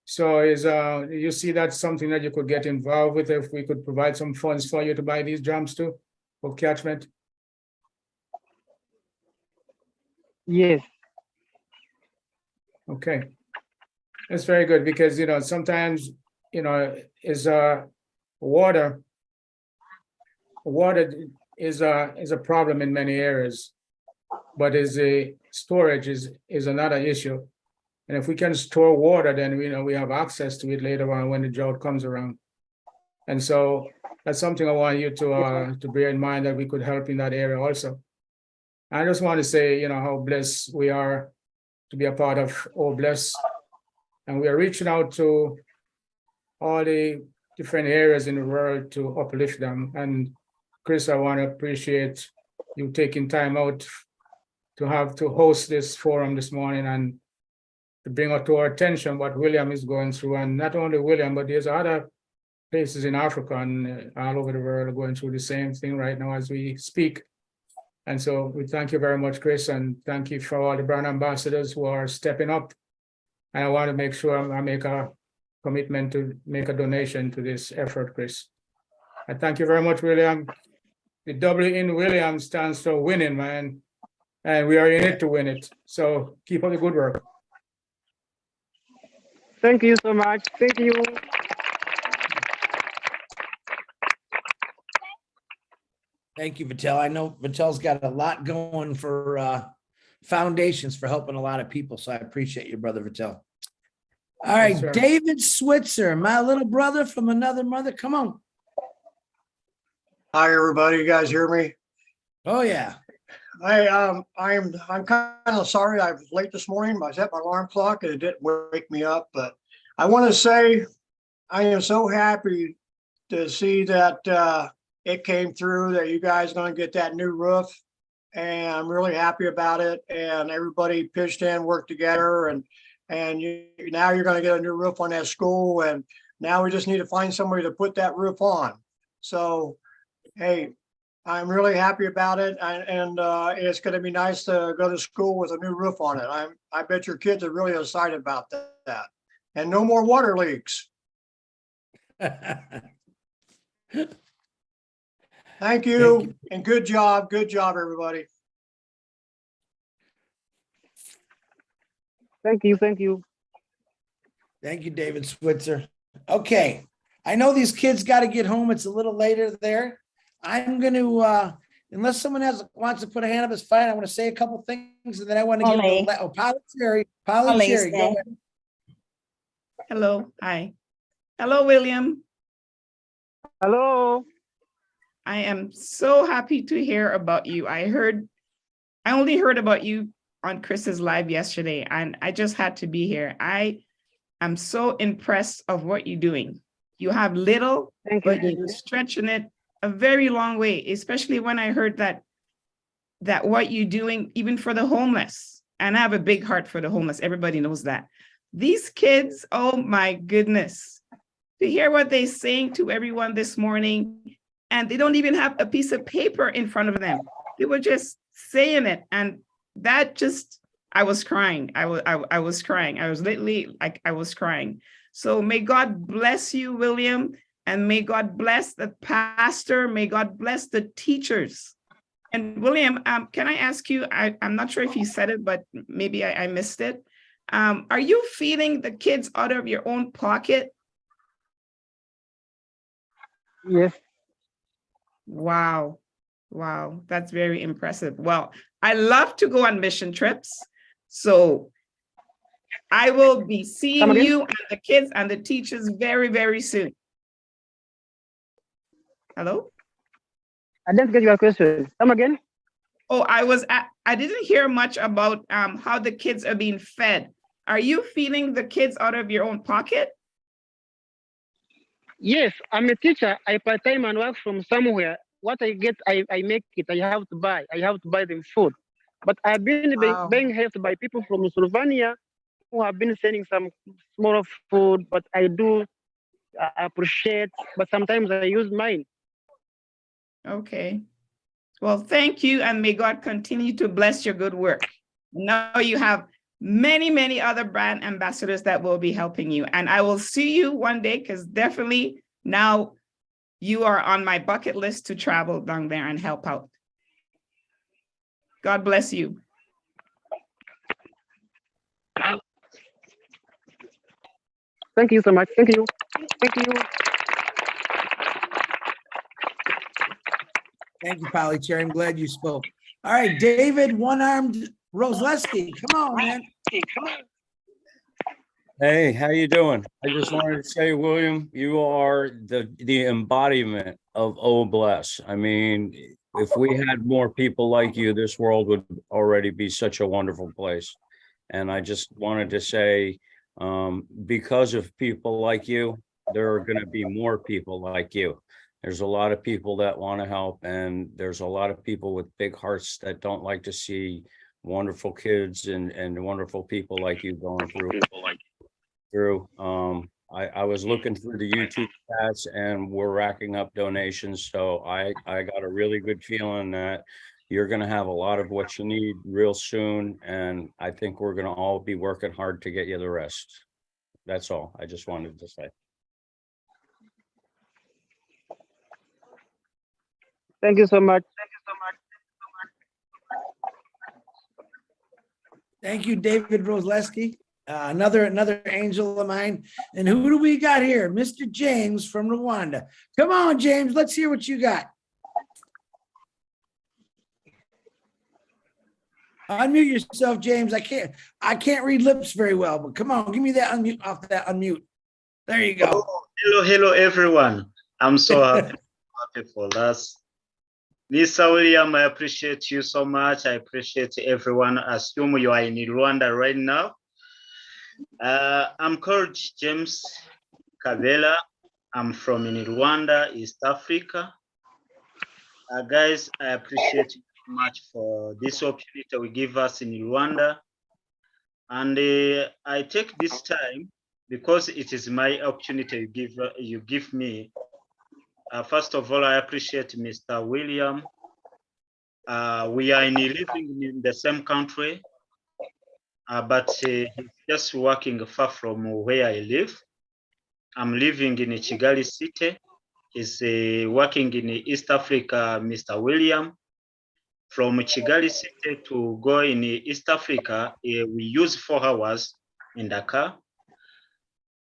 So you see that's something that you could get involved with if we could provide some funds for you to buy these drums too for catchment? Yes. Okay. That's very good because, sometimes, is water is a problem in many areas, but storage is another issue. And if we can store water, then we have access to it later on when the drought comes around. And so that's something I want you to bear in mind, that we could help in that area also. I just want to say, how blessed we are to be a part of Oh Bless. And we are reaching out to all the different areas in the world to uplift them. And Chris, I want to appreciate you taking time out to host this forum this morning and to bring up to our attention what William is going through. And not only William, but there's other places in Africa and all over the world are going through the same thing right now as we speak. And so we thank you very much, Chris, and thank you for all the brand ambassadors who are stepping up. And I want to make sure I make a commitment to make a donation to this effort, Chris. I thank you very much, William. The W in William stands for winning, man. And we are in it to win it. So keep up the good work. Thank you so much. Thank you. Thank you, Vitel. I know Vitel's got a lot going for foundations for helping a lot of people. So I appreciate you, brother Vitel. All right, sir. David Switzer, my little brother from another mother. Come on. Hi, everybody. You guys hear me? Oh, yeah. I'm kind of sorry I was late this morning. I set my alarm clock and it didn't wake me up. But I want to say I am so happy to see that it came through, that you guys are going to get that new roof. And I'm really happy about it. And everybody pitched in, worked together, and now you're going to get a new roof on that school. And now we just need to find somebody to put that roof on. So, hey, I'm really happy about it. And it's going to be nice to go to school with a new roof on it. I bet your kids are really excited about that. And no more water leaks. Thank you. And good job. Good job, everybody. Thank you. Thank you. Thank you, David Switzer. Okay. I know these kids got to get home. It's a little later there. I'm going to, unless someone wants to put a hand up, it's fine. I want to say a couple things and then I want to give Polly, go ahead. Hello. Hi. Hello, William. Hello. I am so happy to hear about you. I only heard about you on Chris's live yesterday, and I just had to be here. I I'm so impressed of what you're doing. You have little, but thank you're you. stretching it a very long way, especially when I heard that what you're doing, even for the homeless. And I have a big heart for the homeless. Everybody knows that. These kids, oh my goodness, to hear what they're saying to everyone this morning, and they don't even have a piece of paper in front of them. They were just saying it. And that just, I was crying. I was crying. I was literally like, I was crying. So may God bless you, William, and may God bless the pastor. May God bless the teachers. And William, can I ask you, I'm not sure if you said it, but maybe I missed it. Are you feeding the kids out of your own pocket? Yes. Wow. Wow, that's very impressive. Well, I love to go on mission trips. So I will be seeing you and the kids and the teachers very, very soon. Hello? I didn't get your question. Come again? Oh, I didn't hear much about how the kids are being fed. Are you feeding the kids out of your own pocket? Yes, I'm a teacher. I part-time and work from somewhere. What I get, I make it. I have to buy. I have to buy them food. But I've been being helped by people from Slovenia who have been sending some small food, but I do appreciate, but sometimes I use mine. Okay. Well, thank you, and may God continue to bless your good work. Now you have many, many other brand ambassadors that will be helping you. And I will see you one day, because definitely now you are on my bucket list to travel down there and help out. God bless you. Thank you so much. Thank you. Thank you. Thank you, Polly Chair. I'm glad you spoke. All right, David, one-armed Rosleski, come on, man. Hey, how you doing? I just wanted to say, William, you are the embodiment of Oh Bless. I mean, if we had more people like you, this world would already be such a wonderful place. And I just wanted to say, because of people like you, there are going to be more people like you. There's a lot of people that want to help, and there's a lot of people with big hearts that don't like to see wonderful kids and wonderful people like you going through. I was looking through the YouTube chats, and we're racking up donations. So I got a really good feeling that you're going to have a lot of what you need real soon. And I think we're going to all be working hard to get you the rest. That's all I just wanted to say. Thank you so much. Thank you, David Rosleski. Another angel of mine. And who do we got here? Mr. James from Rwanda. Come on, James, let's hear what you got. Unmute yourself, James. I can't read lips very well, but come on, give me that unmute off that unmute. There you go. Oh, hello, everyone. I'm so happy for that. Mr. William, I appreciate you so much. I appreciate everyone. Assume you are in Rwanda right now. I'm called James Kabela. I'm from in Rwanda, East Africa. Guys, I appreciate you so much for this opportunity we give us in Rwanda. And I take this time because it is my opportunity you give me. First of all, I appreciate Mr. William. We are living in the same country, but he's just working far from where I live. I'm living in Kigali City. He's working in East Africa, Mr. William. From Kigali City to go in East Africa, we use 4 hours in the car.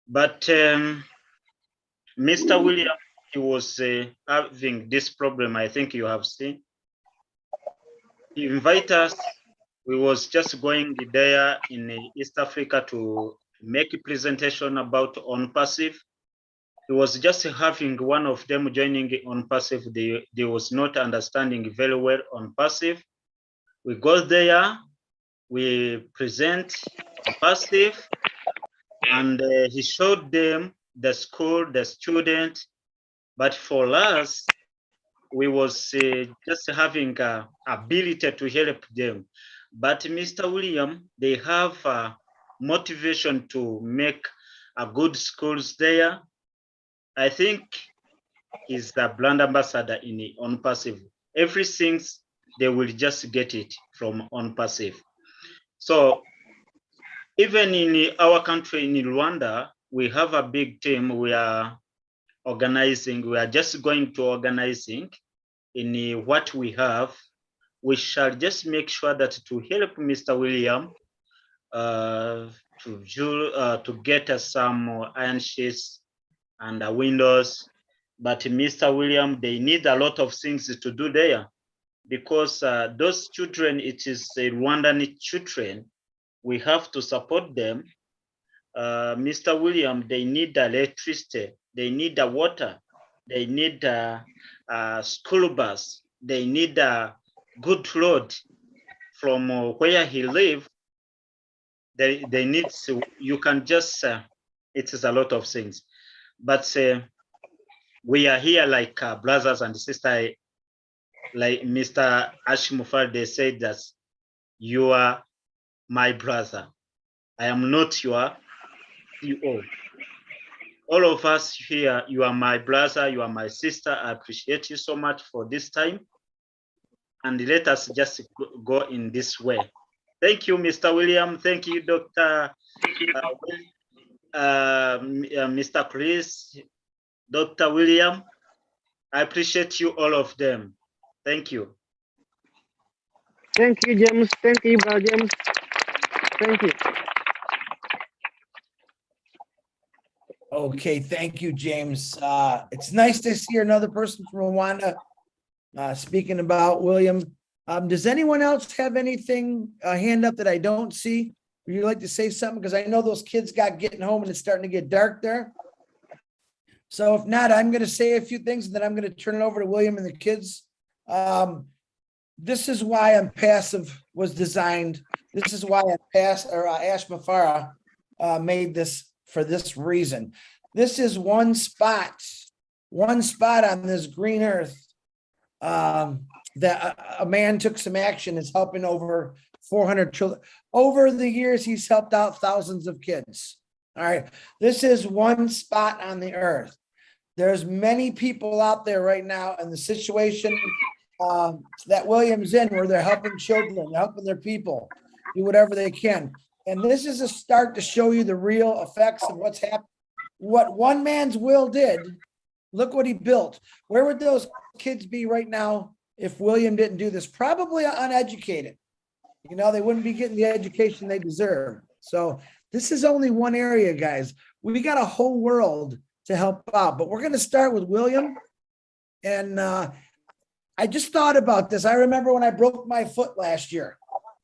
But Mr. William, he was having this problem, I think you have seen. He invited us. We was just going there in East Africa to make a presentation about on passive. He was just having one of them joining on passive. They was not understanding very well on passive. We go there, we present passive. and he showed them the school, the student. But for us, we was just having ability to help them. But Mr. William, they have motivation to make a good schools there. I think he's the brand ambassador in On Passive. Everything they will just get it from On Passive. So even in our country, in Rwanda, we have a big team. We are organizing. We are just going to organizing in what we have. We shall just make sure that to help Mr. William to get us some iron sheets and windows. But Mr. William, they need a lot of things to do there because those children, it is Rwandan children. We have to support them. Mr. William, they need electricity, they need water, they need a school bus, they need a good road from where he lives. They need to, you can just, it is a lot of things. But we are here like brothers and sisters, like Mr. Ashmufar, they said that you are my brother. I am not your CEO. All of us here, you are my brother, you are my sister. I appreciate you so much for this time. And let us just go in this way. Thank you, Mr. William. Thank you, Dr. Mr. Chris, Dr. William. I appreciate you, all of them. Thank you. Thank you, James. Thank you, Brother James. Thank you. Okay, thank you, James. It's nice to see another person from Rwanda speaking about William. Does anyone else have anything, a hand up that I don't see? Would you like to say something? Because I know those kids got getting home and it's starting to get dark there. So if not, I'm going to say a few things and then I'm going to turn it over to William and the kids. This is why Passive was designed. This is why Ash Mafara made this for this reason. This is one spot on this green earth that a man took some action, is helping over 400 children. Over the years, he's helped out thousands of kids. All right. This is one spot on the earth. There's many people out there right now in the situation that William's in, where they're helping children, they're helping their people, do whatever they can. And this is a start to show you the real effects of what's happened. What one man's will did, look what he built. Where would those kids be right now if William didn't do this? Probably uneducated. You know, they wouldn't be getting the education they deserve. So this is only one area, guys. We got a whole world to help out, but we're going to start with William. And I just thought about this. I remember when I broke my foot last year.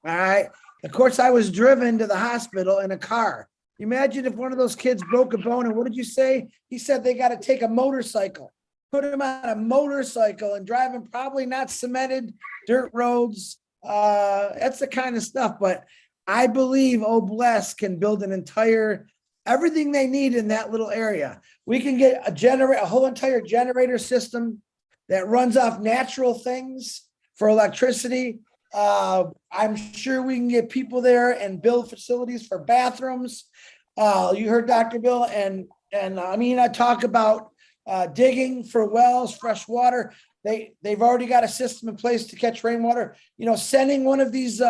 All right. Of course, I was driven to the hospital in a car. Imagine if one of those kids broke a bone, and what did you say? He said they got to take a motorcycle, put him on a motorcycle and drive him probably not cemented dirt roads. That's the kind of stuff. But I believe Bless can build an entire, everything they need in that little area. We can get a whole entire generator system that runs off natural things for electricity. I'm sure we can get people there and build facilities for bathrooms. You heard Dr. Bill and I talk about digging for wells, fresh water. They've already got a system in place to catch rainwater. You know, sending one of these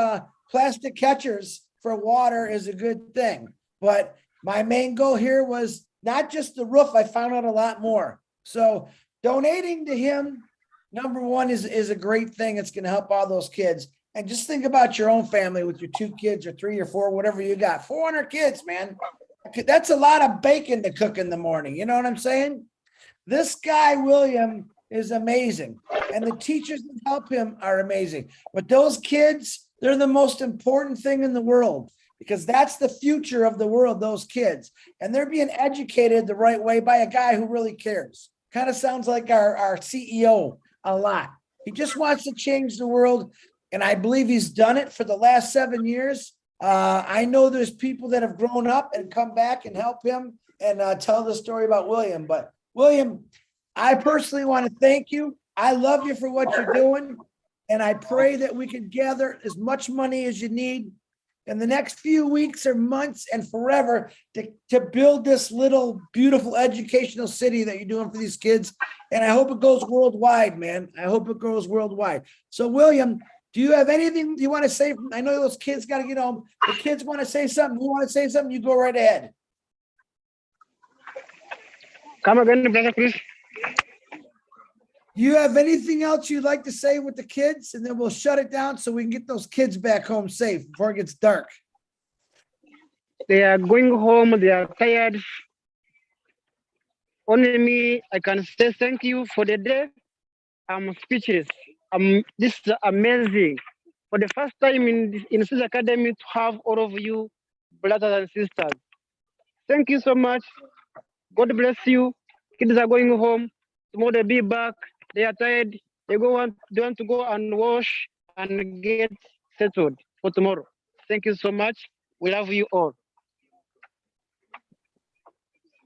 plastic catchers for water is a good thing. But my main goal here was not just the roof. I found out a lot more. So donating to him, number one, is a great thing. It's going to help all those kids. And just think about your own family with your 2 kids or 3 or 4, whatever you got. 400 kids, man. That's a lot of bacon to cook in the morning. You know what I'm saying? This guy, William, is amazing. And the teachers that help him are amazing. But those kids, they're the most important thing in the world, because that's the future of the world, those kids. And they're being educated the right way by a guy who really cares. Kind of sounds like our CEO a lot. He just wants to change the world. And I believe he's done it for the last 7 years. I know there's people that have grown up and come back and help him and tell the story about William. But William, I personally want to thank you. I love you for what you're doing. And I pray that we can gather as much money as you need in the next few weeks or months and forever to build this little beautiful educational city that you're doing for these kids. And I hope it goes worldwide, man. I hope it goes worldwide. So William, do you have anything you want to say? I know those kids got to get home. The kids want to say something. You want to say something? You go right ahead. Come again, brother Chris. You have anything else you'd like to say with the kids? And then we'll shut it down so we can get those kids back home safe before it gets dark. They are going home. They are tired. Only me, I can say thank you for the day. I'm speechless. This is amazing. For the first time in this academy to have all of you brothers and sisters. Thank you so much. God bless you. Kids are going home. Tomorrow they'll be back. They are tired. They want to go and wash and get settled for tomorrow. Thank you so much. We love you all.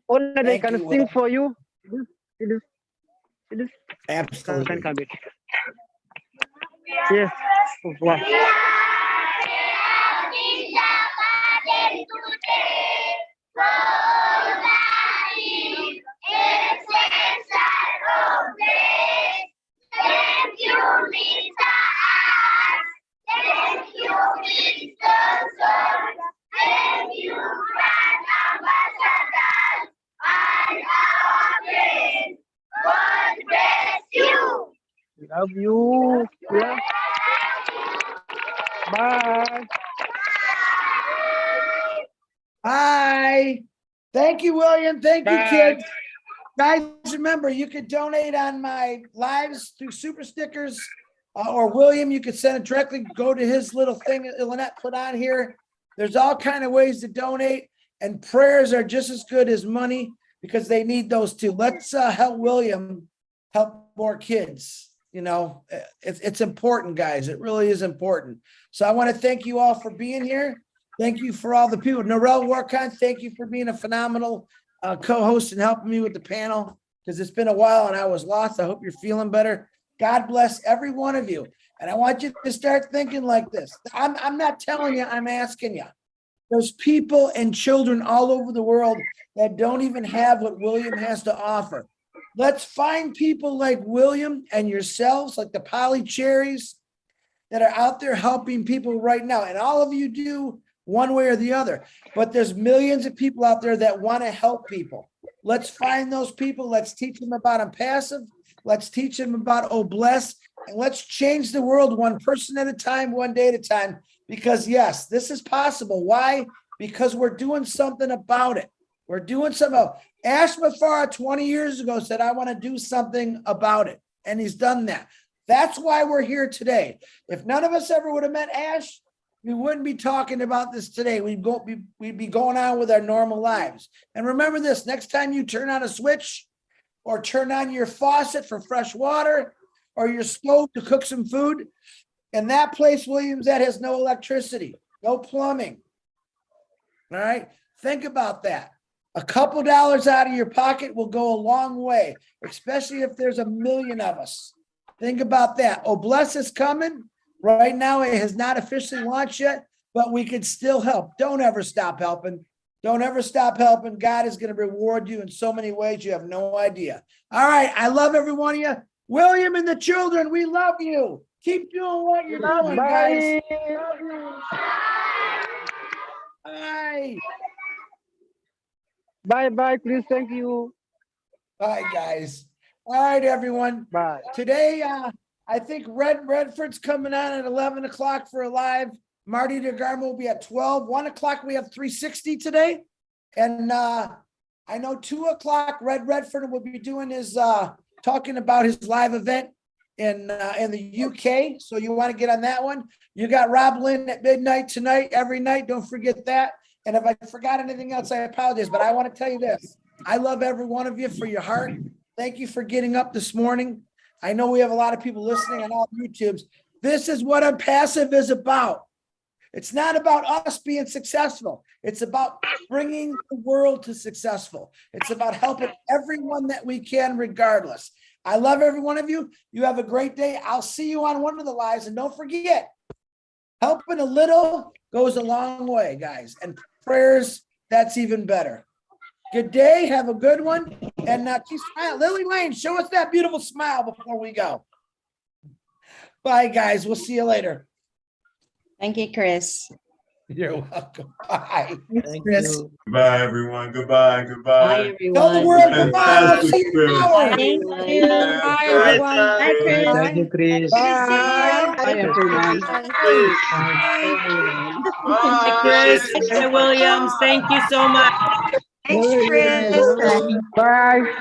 Only they can sing for you. It is. Absolutely. Yes. Wow. Thank you, Mr. Ash. Thank you, Mr. Son. Thank you, Grand Ambassador and our friends. God bless you. Love you. Yeah. Bye. Bye. Thank you, William. Thank you, Bye. kids. Guys, remember, you could donate on my lives through super stickers, or William, you could send it directly, go to his little thing that Lynette put on here. There's all kind of ways to donate, and prayers are just as good as money because they need those too. Let's help William help more kids. You know, it's important, guys. It really is important. So I want to thank you all for being here. Thank you for all the people. Norel Warcon, thank you for being a phenomenal co-host and helping me with the panel because it's been a while and I was lost. I hope you're feeling better. God bless every one of you. And I want you to start thinking like this. I'm not telling you, I'm asking you. There's people and children all over the world that don't even have what William has to offer. Let's find people like William and yourselves, like the Polly Cherries, that are out there helping people right now. And all of you do one way or the other. But there's millions of people out there that want to help people. Let's find those people. Let's teach them about Impassive. Let's teach them about Oh Bless. And let's change the world one person at a time, one day at a time. Because yes, this is possible. Why? Because we're doing something about it. We're doing something about it. Ash Mafara 20 years ago said, I want to do something about it. And he's done that. That's why we're here today. If none of us ever would have met Ash, we wouldn't be talking about this today. We'd be going on with our normal lives. And remember this, next time you turn on a switch or turn on your faucet for fresh water or your stove to cook some food, and that place William's at has no electricity, no plumbing. All right, think about that. A couple dollars out of your pocket will go a long way, especially if there's a million of us. Think about that. Oh Bless is coming. Right now, it has not officially launched yet, but we can still help. Don't ever stop helping. Don't ever stop helping. God is going to reward you in so many ways you have no idea. All right. I love every one of you. William and the children, we love you. Keep doing what you're doing, guys. Bye. Bye, bye. Please, thank you. Bye, guys. All right, everyone. Bye. Today, I think Redford's coming on at 11 o'clock for a live. Marty DeGarmo will be at 12. 1 o'clock, we have 360 today. And I know 2 o'clock, Redford will be doing his, talking about his live event in the UK. So you want to get on that one. You got Rob Lynn at midnight tonight, every night. Don't forget that. And if I forgot anything else, I apologize. But I want to tell you this. I love every one of you for your heart. Thank you for getting up this morning. I know we have a lot of people listening on all YouTubes. This is what Impassive is about. It's not about us being successful. It's about bringing the world to successful. It's about helping everyone that we can regardless. I love every one of you. You have a great day. I'll see you on one of the lives. And don't forget, helping a little goes a long way, guys. And prayers, that's even better. Good day. Have a good one. And keep smiling. Lily Lane, show us that beautiful smile before we go. Bye, guys. We'll see you later. Thank you, Chris. You're welcome. Bye. Thanks, Chris. Goodbye, everyone. Goodbye. Bye, Goodbye. Tell the everyone. world goodbye. We'll Fantastic see you in an trip. hour. Thank you. Bye, everyone. Bye, Chris. Thank you, Chris. Good to see you. Bye, everyone. Hi, Chris. Hi, Williams. Thank you so much. Thanks, Chris. Bye.